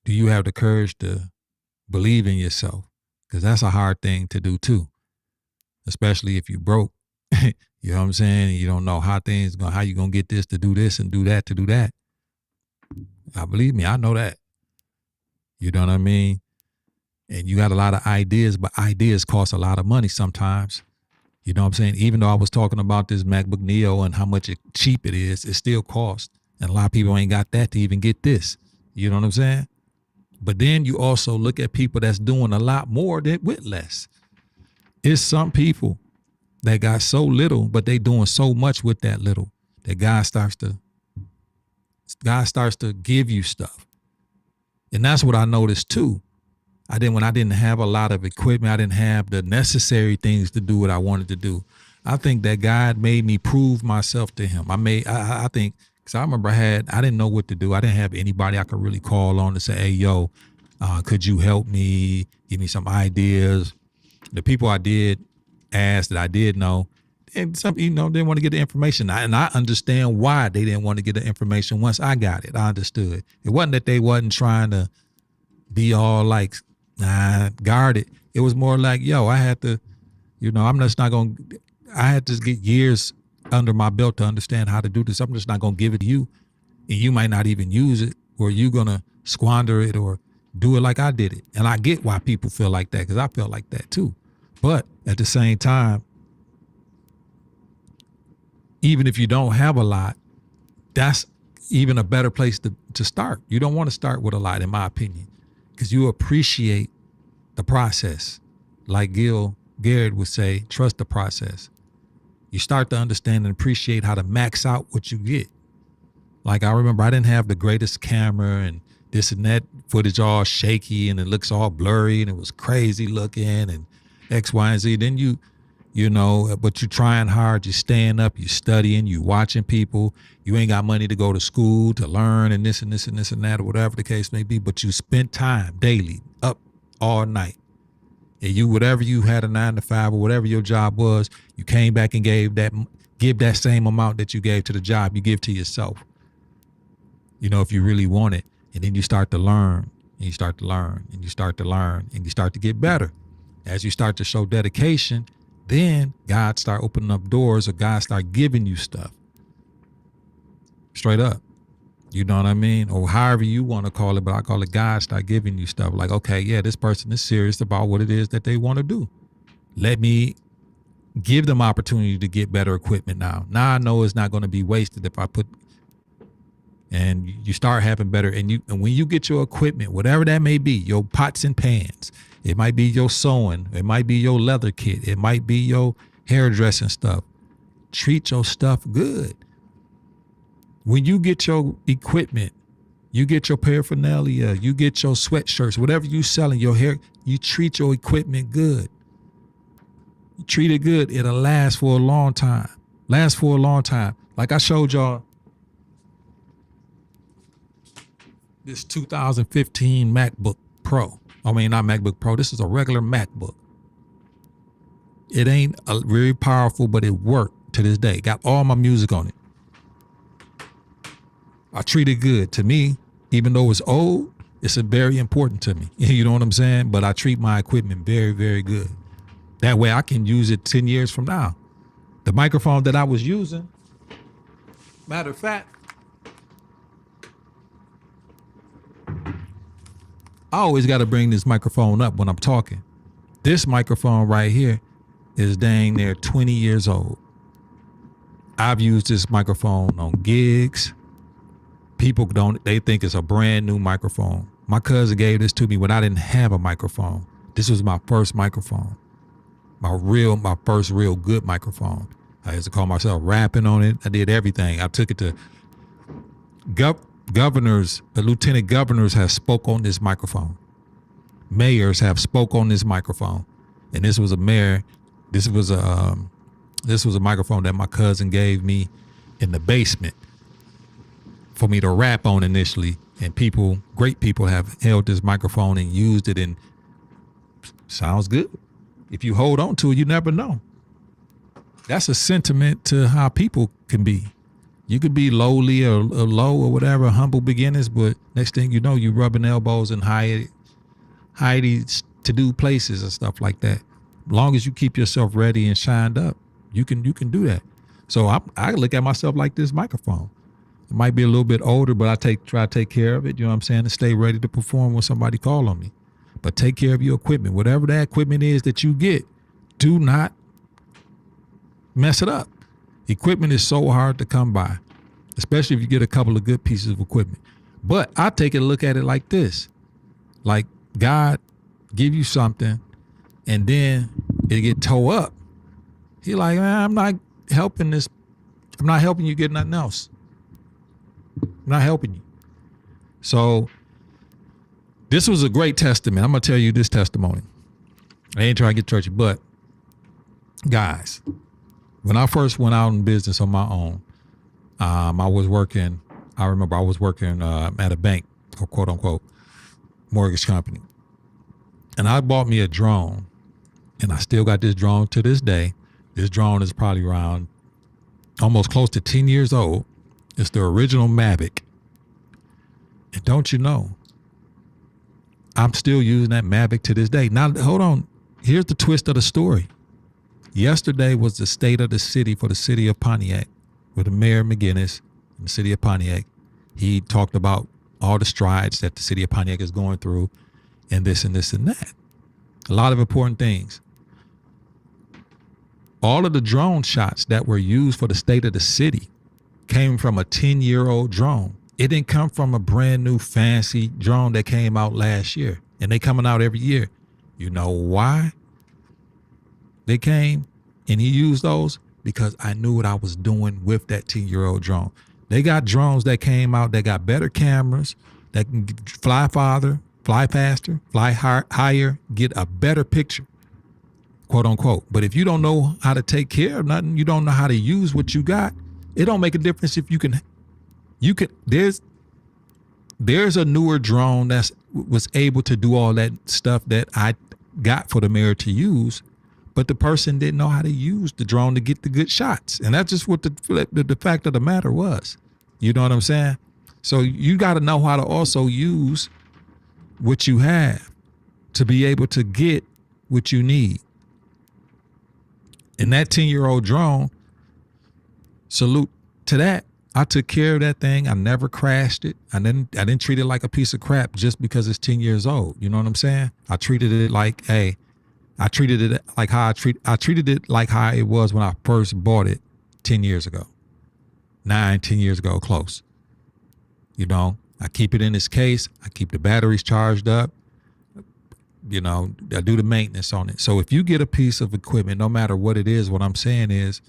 Do you have the courage to believe in yourself? Because that's a hard thing to do too, especially if you're broke. You know what I'm saying? And you don't know how you gonna get this to do this and do that to do that. Believe me, I know that. You know what I mean? and you got a lot of ideas, but ideas cost a lot of money sometimes. You know what I'm saying? Even though I was talking about this MacBook Neo and how much cheap it is, it still costs. And a lot of people ain't got that to even get this. You know what I'm saying? But then you also look at people that's doing a lot more with less. It's some people that got so little, but they doing so much with that little that God starts to give you stuff. And that's what I noticed too. When I didn't have a lot of equipment, I didn't have the necessary things to do what I wanted to do. I think that God made me prove myself to him. I think, because I remember I didn't know what to do. I didn't have anybody I could really call on to say, hey, yo, could you help me? Give me some ideas. The people I did ask that I did know, and some, didn't want to get the information. And I understand why they didn't want to get the information once I got it. I understood. It wasn't that they wasn't trying to be all like, guard it. It was more like, yo, I had to, I had to get years under my belt to understand how to do this. I'm just not going to give it to you, and you might not even use it, or you going to squander it or do it like I did it. And I get why people feel like that, because I felt like that too. But at the same time, even if you don't have a lot, that's even a better place to start. You don't want to start with a lot, in my opinion, because you appreciate the process. Like Gil Garrett would say, trust the process. You start to understand and appreciate how to max out what you get. Like I remember I didn't have the greatest camera, and this and that footage all shaky and it looks all blurry and it was crazy looking and X, Y, and Z. Then but you're trying hard, you're staying up, you're studying, you watching people. You ain't got money to go to school to learn and this and this and this and that, or whatever the case may be, but you spent time daily up all night. And whatever you had, a 9 to 5 or whatever your job was, you came back and give that same amount that you gave to the job, you give to yourself. If you really want it. And then you start to learn, and you start to learn, and you start to learn, and you start to get better. As you start to show dedication, then God start opening up doors, or God start giving you stuff. Straight up. You know what I mean? Or however you want to call it, but I call it God start giving you stuff. Like, okay, yeah, this person is serious about what it is that they want to do. Let me give them opportunity to get better equipment now. Now I know it's not going to be wasted if I put, and you start having better, and when you get your equipment, whatever that may be, your pots and pans, it might be your sewing, it might be your leather kit, it might be your hairdressing stuff. Treat your stuff good. When you get your equipment, you get your paraphernalia, you get your sweatshirts, whatever you selling, your hair, you treat your equipment good. You treat it good, it'll last for a long time. Like I showed y'all this 2015 MacBook Pro. I mean, not MacBook Pro, this is a regular MacBook. It ain't very powerful, but it worked to this day. Got all my music on it. I treat it good. To me, even though it's old, it's very important to me. You know what I'm saying? But I treat my equipment very, very good. That way I can use it 10 years from now. The microphone that I was using, matter of fact, I always got to bring this microphone up when I'm talking. This microphone right here is dang near 20 years old. I've used this microphone on gigs. People they think it's a brand new microphone. My cousin gave this to me when I didn't have a microphone. This was my first microphone. My first real good microphone. I used to call myself rapping on it. I did everything. I took it to governors, the lieutenant governors have spoke on this microphone. Mayors have spoke on this microphone. And this was a mayor. This was a microphone that my cousin gave me in the basement for me to rap on initially. And great people have held this microphone and used it, and sounds good. If you hold on to it, you never know. That's a sentiment to how people can be. You could be lowly or low or whatever, humble beginnings, but next thing you know, you rubbing elbows in high to-do places and stuff like that. As long as you keep yourself ready and shined up, you can do that. So I look at myself like this microphone. It might be a little bit older, but I try to take care of it, you know what I'm saying, and stay ready to perform when somebody call on me. but take care of your equipment. Whatever that equipment is that you get, do not mess it up. Equipment is so hard to come by, especially if you get a couple of good pieces of equipment. But I take a look at it like this. Like God give you something and then it get tore up. He like, man, I'm not helping you get nothing else. I'm not helping you. So this was a great testament. I'm going to tell you this testimony. I ain't trying to get churchy, but guys, when I first went out in business on my own, I remember I was working at a bank, or quote unquote, mortgage company. And I bought me a drone, and I still got this drone to this day. This drone is probably around almost close to 10 years old. It's the original Mavic. And don't you know, I'm still using that Mavic to this day. Now, hold on. Here's the twist of the story. Yesterday was the state of the city for the city of Pontiac with the Mayor McGinnis in the city of Pontiac. He talked about all the strides that the city of Pontiac is going through and this and this and that. A lot of important things. All of the drone shots that were used for the state of the city came from a 10-year-old drone. It didn't come from a brand new fancy drone that came out last year. And they coming out every year. You know why they came and he used those? Because I knew what I was doing with that 10-year-old drone. They got drones that came out that got better cameras, that can fly farther, fly faster, fly higher, get a better picture, quote unquote. But if you don't know how to take care of nothing, you don't know how to use what you got, it don't make a difference if you can, there's a newer drone that was able to do all that stuff that I got for the mayor to use, but the person didn't know how to use the drone to get the good shots. And that's just what the fact of the matter was. You know what I'm saying? So you got to know how to also use what you have to be able to get what you need. And that 10-year-old drone, salute to that. I took care of that thing. I never crashed it. I didn't treat it like a piece of crap just because it's 10 years old. You know what I'm saying? I treated it like, hey, I treated it like how I treated it like how it was when I first bought it 10 years ago. 10 years ago, close. You know, I keep it in its case. I keep the batteries charged up. You know, I do the maintenance on it. So if you get a piece of equipment, no matter what it is, what I'm saying is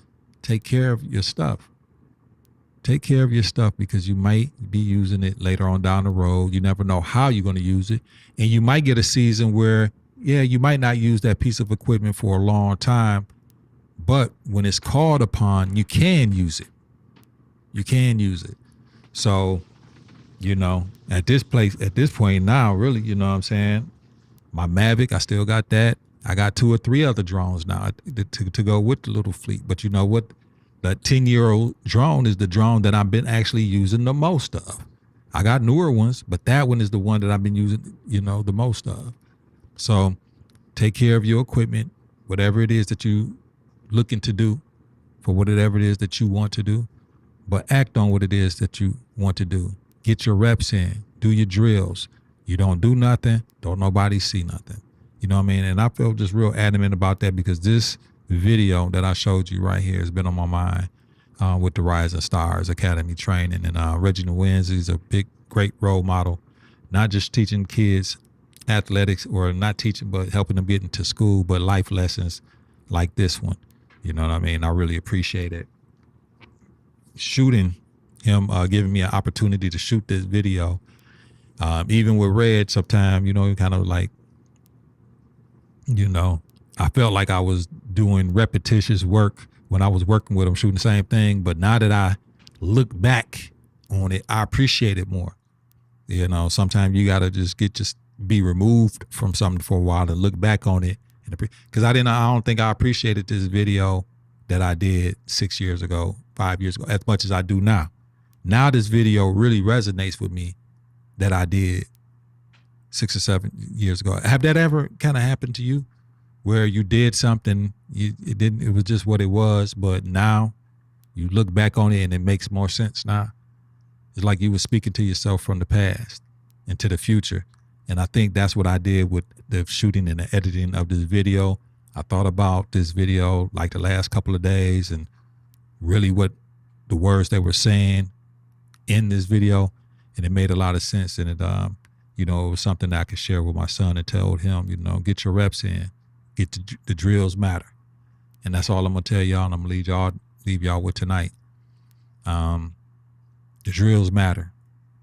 take care of your stuff. Take care of your stuff because you might be using it later on down the road. You never know how you're going to use it. And you might get a season where, yeah, you might not use that piece of equipment for a long time, but when it's called upon, you can use it. You can use it. So, you know, at this point now, really, you know what I'm saying? My Mavic, I still got that. I got 2 or 3 other drones now to go with the little fleet. But you know what? The 10-year-old drone is the drone that I've been actually using the most of. I got newer ones, but that one is the one that I've been using, you know, the most of. So take care of your equipment, whatever it is that you looking to do for whatever it is that you want to do, but act on what it is that you want to do. Get your reps in, do your drills. You don't do nothing, don't nobody see nothing. You know what I mean? And I feel just real adamant about that because this video that I showed you right here has been on my mind with the Rising Stars Academy training. And Reginald Wins is a great role model, not just teaching kids athletics or not teaching, but helping them get into school, but life lessons like this one. You know what I mean? I really appreciate it. Shooting him, giving me an opportunity to shoot this video. Even with Red, sometime, you know, kind of like, you know, I felt like I was doing repetitious work when I was working with him, shooting the same thing. But now that I look back on it, I appreciate it more. You know, sometimes you got to just be removed from something for a while to look back on it. Because I don't think I appreciated this video that I did 6 years ago, 5 years ago, as much as I do now. Now this video really resonates with me that I did 6 or 7 years ago. Have that ever kind of happened to you where you did something, it was just what it was, but now you look back on it and it makes more sense now? It's like you were speaking to yourself from the past into the future. And I think that's what I did with the shooting and the editing of this video. I thought about this video like the last couple of days and really what the words they were saying in this video. And it made a lot of sense. And it, you know, it was something that I could share with my son and told him, you know, get your reps in, get the drills matter. And that's all I'm going to tell y'all. And I'm going to leave y'all with tonight. The drills matter.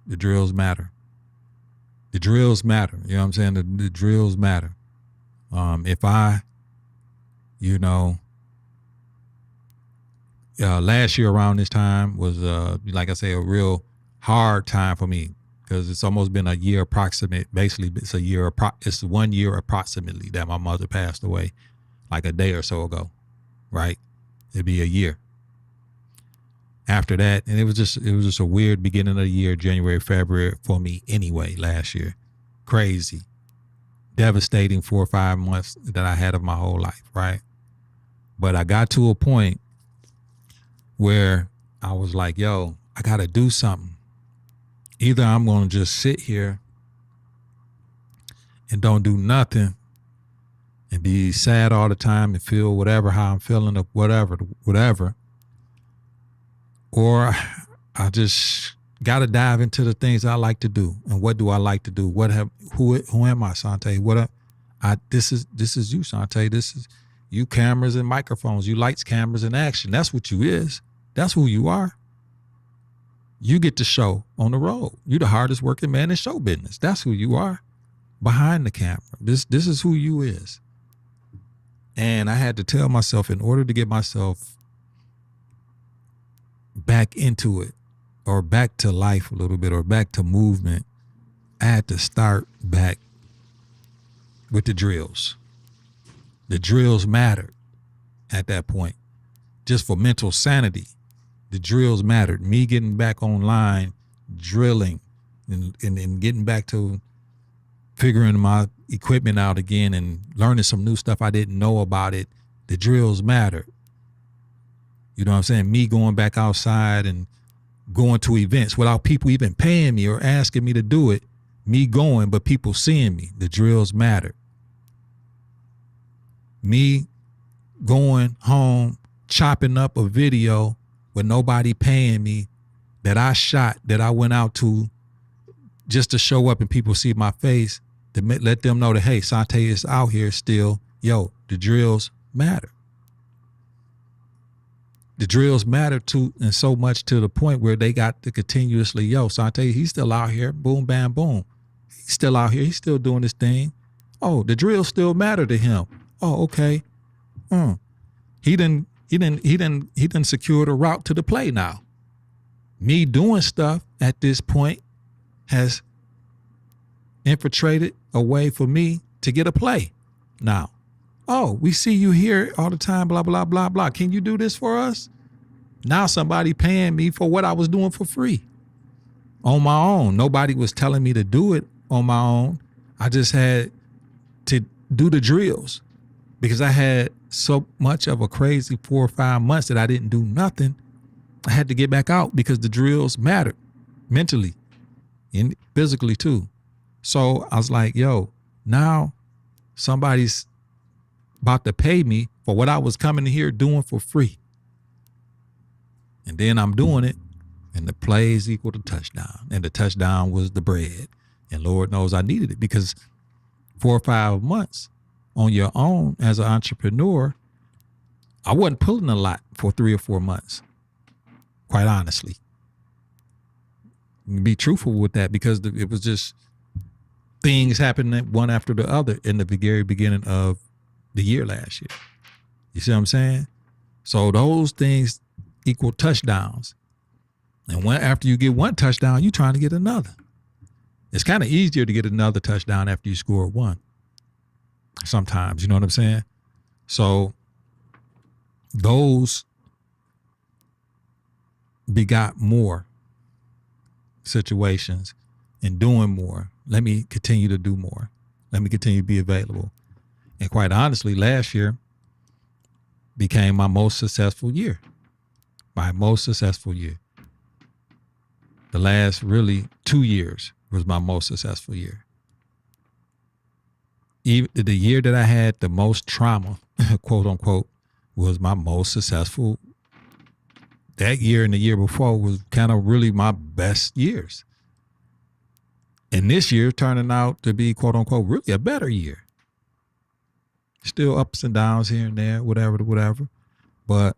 The drills matter. The drills matter. You know what I'm saying? The drills matter. If I, you know, last year around this time was, like I say, a real hard time for me because it's almost been a year approximate. Basically, it's 1 year approximately that my mother passed away, like a day or so ago, right? It'd be a year. After that, and it was just a weird beginning of the year, January, February for me anyway, last year. Crazy, devastating 4 or 5 months that I had of my whole life, right? But I got to a point where I was like, yo, I got to do something. Either I'm going to just sit here and don't do nothing and be sad all the time and feel how I'm feeling or whatever. Or I just got to dive into the things I like to do. And what do I like to do? Who am I, Sante? This is you, Sante. This is you, cameras and microphones. You lights, cameras, and action. That's what you is. That's who you are. You get the show on the road. You the hardest working man in show business. That's who you are behind the camera. This is who you is. And I had to tell myself, in order to get myself back into it or back to life a little bit or back to movement, I had to start back with the drills. The drills mattered at that point. Just for mental sanity, the drills mattered. Me getting back online, drilling and getting back to figuring my equipment out again and learning some new stuff I didn't know about it. The drills mattered. You know what I'm saying? Me going back outside and going to events without people even paying me or asking me to do it. Me going, but people seeing me. The drills mattered. Me going home, chopping up a video with nobody paying me that I shot, that I went out to just to show up and people see my face, to let them know that, hey, Sante is out here still. Yo, the drills matter. The drills matter too, and so much to the point where they got to continuously, yo, Sante, he's still out here. Boom, bam, boom. He's still out here. He's still doing his thing. Oh, the drills still matter to him. Oh, okay. He done secured a route to the play now. Me doing stuff at this point has infiltrated a way for me to get a play now. Oh, we see you here all the time, blah, blah, blah, blah. Can you do this for us? Now somebody paying me for what I was doing for free on my own. Nobody was telling me to do it on my own. I just had to do the drills because I had so much of a crazy 4 or 5 months that I didn't do nothing. I had to get back out because the drills mattered mentally and physically too. So I was like, yo, now somebody's about to pay me for what I was coming here doing for free. And then I'm doing it, and the plays equal to touchdown. And the touchdown was the bread. And Lord knows I needed it because 4 or 5 months on your own as an entrepreneur, I wasn't pulling a lot for 3 or 4 months, quite honestly. Be truthful with that because it was just things happening one after the other in the very beginning of the year last year. You see what I'm saying? So those things equal touchdowns. And after you get one touchdown, you're trying to get another. It's kind of easier to get another touchdown after you score one. Sometimes, you know what I'm saying? So those begot more situations and doing more. Let me continue to do more. Let me continue to be available. And quite honestly, last year became my most successful year. My most successful year. The last really 2 years was my most successful year. even the year that I had the most trauma, quote unquote, was my most successful. That year and the year before was kind of really my best years. And this year turning out to be, quote unquote, really a better year. Still ups and downs here and there, whatever. But,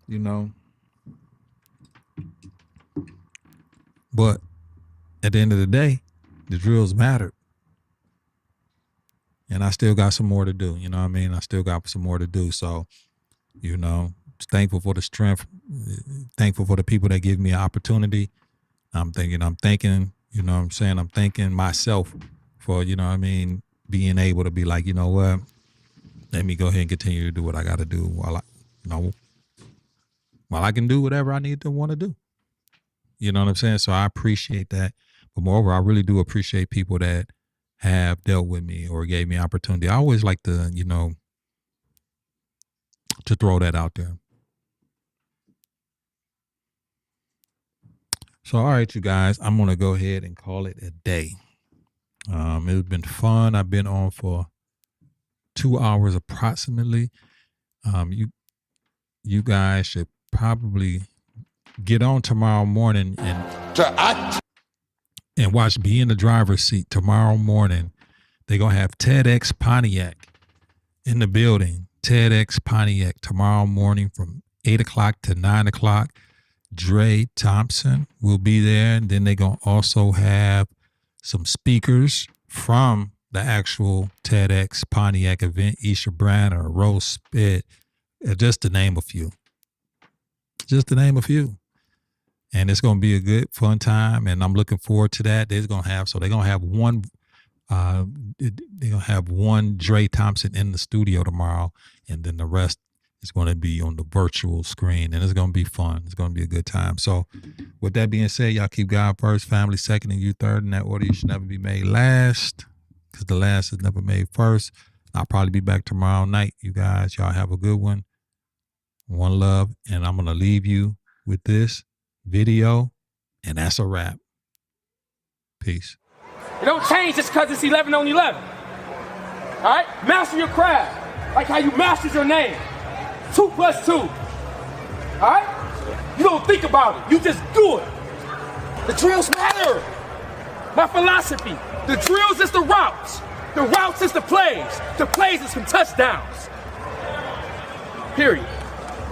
you know, but at the end of the day, the drills mattered. And I still got some more to do. You know what I mean? I still got some more to do. So, you know, thankful for the strength, thankful for the people that give me an opportunity. I'm thinking, you know what I'm saying? I'm thanking myself for, you know what I mean, being able to be like, you know what? Let me go ahead and continue to do what I got to do while I can do whatever I need to want to do. You know what I'm saying? So I appreciate that. But moreover, I really do appreciate people that have dealt with me or gave me opportunity. I always like to, you know, to throw that out there. So, all right, you guys, I'm going to go ahead and call it a day. It's been fun. I've been on for 2 hours approximately. You guys should probably get on tomorrow morning and watch Be in the Driver's Seat tomorrow morning. They're going to have TEDx Pontiac in the building. TEDx Pontiac tomorrow morning from 8 o'clock to 9 o'clock. Dre Thompson will be there. And then they're going to also have some speakers from the actual TEDx Pontiac event. Isha Branner, Rose Spit, just to name a few. And it's going to be a good, fun time. And I'm looking forward to that. They're going to have one Dre Thompson in the studio tomorrow. And then the rest is going to be on the virtual screen, and it's going to be fun. It's going to be a good time. So with that being said, y'all keep God first, family second, and you third. In that order, you should never be made last, because the last is never made first. I'll probably be back tomorrow night, you guys. Y'all have a good one. One love. And I'm going to leave you with this video, and that's a wrap. Peace. It don't change just because it's 11 on 11. All right? Master your craft, like how you mastered your name. 2 + 2. All right? You don't think about it. You just do it. The drills matter. My philosophy. The drills is the routes. The routes is the plays. The plays is some touchdowns. Period.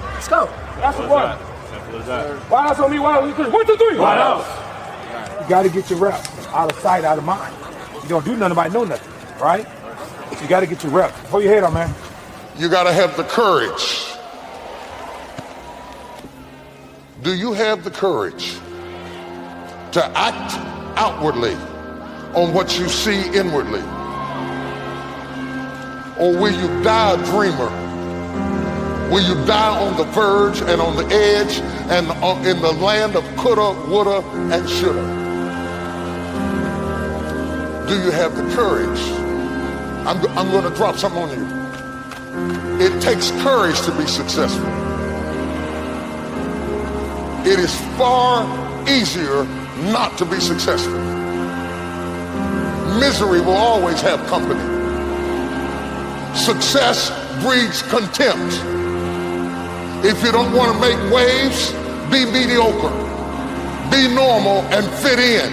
Let's go. That's the one. Why else on me? Why else? 1, 2, 3. What else? You got to get your reps out of sight, out of mind. You don't do nothing by know nothing, right? You got to get your reps. Hold your head on, man. You got to have the courage. Do you have the courage to act outwardly on what you see inwardly? Or will you die a dreamer? Will you die on the verge and on the edge and in the land of coulda, woulda, and shoulda? Do you have the courage? I'm going to drop something on you. It takes courage to be successful. It is far easier not to be successful. Misery will always have company. Success breeds contempt. If you don't want to make waves, be mediocre. Be normal and fit in.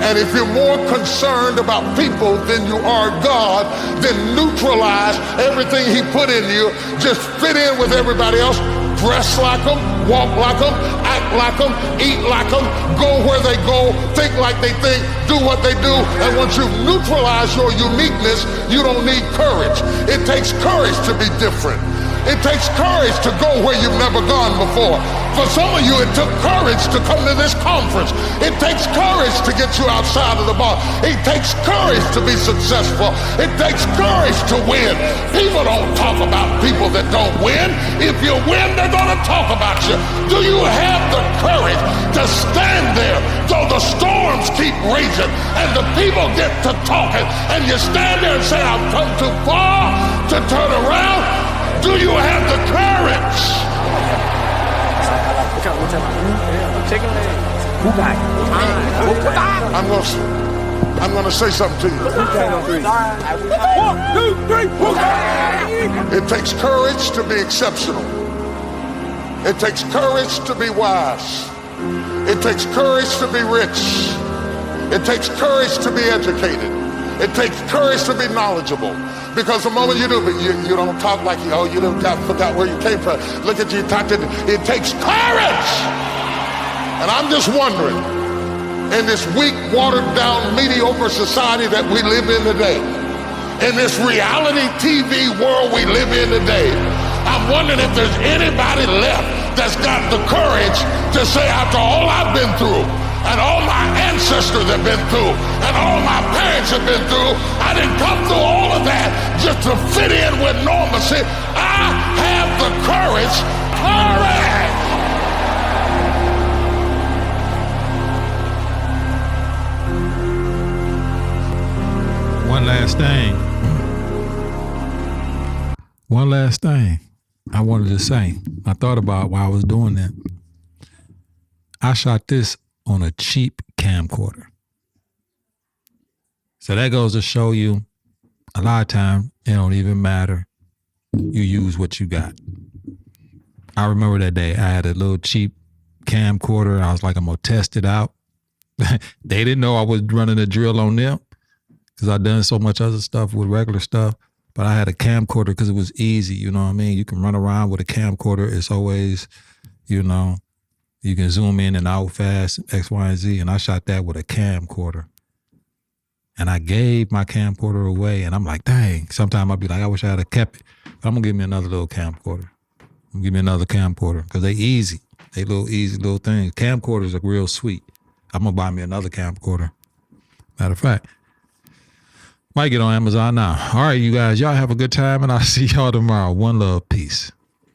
And if you're more concerned about people than you are God, then neutralize everything he put in you. Just fit in with everybody else. Dress like them, walk like them, act like them, eat like them, go where they go, think like they think, do what they do. And once you've neutralized your uniqueness, you don't need courage. It takes courage to be different. It takes courage to go where you've never gone before. For some of you, it took courage to come to this conference. It takes courage to get you outside of the bar. It takes courage to be successful. It takes courage to win. People don't talk about people that don't win. If you win, they're going to talk about you. Do you have the courage to stand there though the storms keep raging and the people get to talking and you stand there and say, I've come too far to turn around? Do you have the courage? I'm going to... I'm going to say something to you. 1, 2, 3. It takes courage to be exceptional. It takes courage to be wise. It takes courage to be rich. It takes courage to be educated. It takes courage to be knowledgeable. Because the moment you do, but you don't talk like you, you don't forgot where you came from. Look at you, it takes courage. And I'm just wondering, in this weak, watered down, mediocre society that we live in today, in this reality TV world we live in today, I'm wondering if there's anybody left that's got the courage to say, after all I've been through, and all my ancestors have been through, and all my parents have been through, I didn't come through all of that just to fit in with normalcy. I have the courage. One last thing I wanted to say. I thought about while I was doing that. I shot this on a cheap camcorder. So that goes to show you a lot of times it don't even matter. You use what you got. I remember that day I had a little cheap camcorder. I was like, I'm gonna test it out. They didn't know I was running a drill on them because I'd done so much other stuff with regular stuff. But I had a camcorder because it was easy, you know what I mean? You can run around with a camcorder. It's always, you know, you can zoom in and out fast, X, Y, and Z. And I shot that with a camcorder. And I gave my camcorder away. And I'm like, dang. Sometimes I'll be like, I wish I had kept it. But I'm going to give me another little camcorder. Give me another camcorder because they easy. They little easy little things. Camcorders are real sweet. I'm going to buy me another camcorder. Matter of fact, might get on Amazon now. All right, you guys. Y'all have a good time, and I'll see y'all tomorrow. One love. Peace.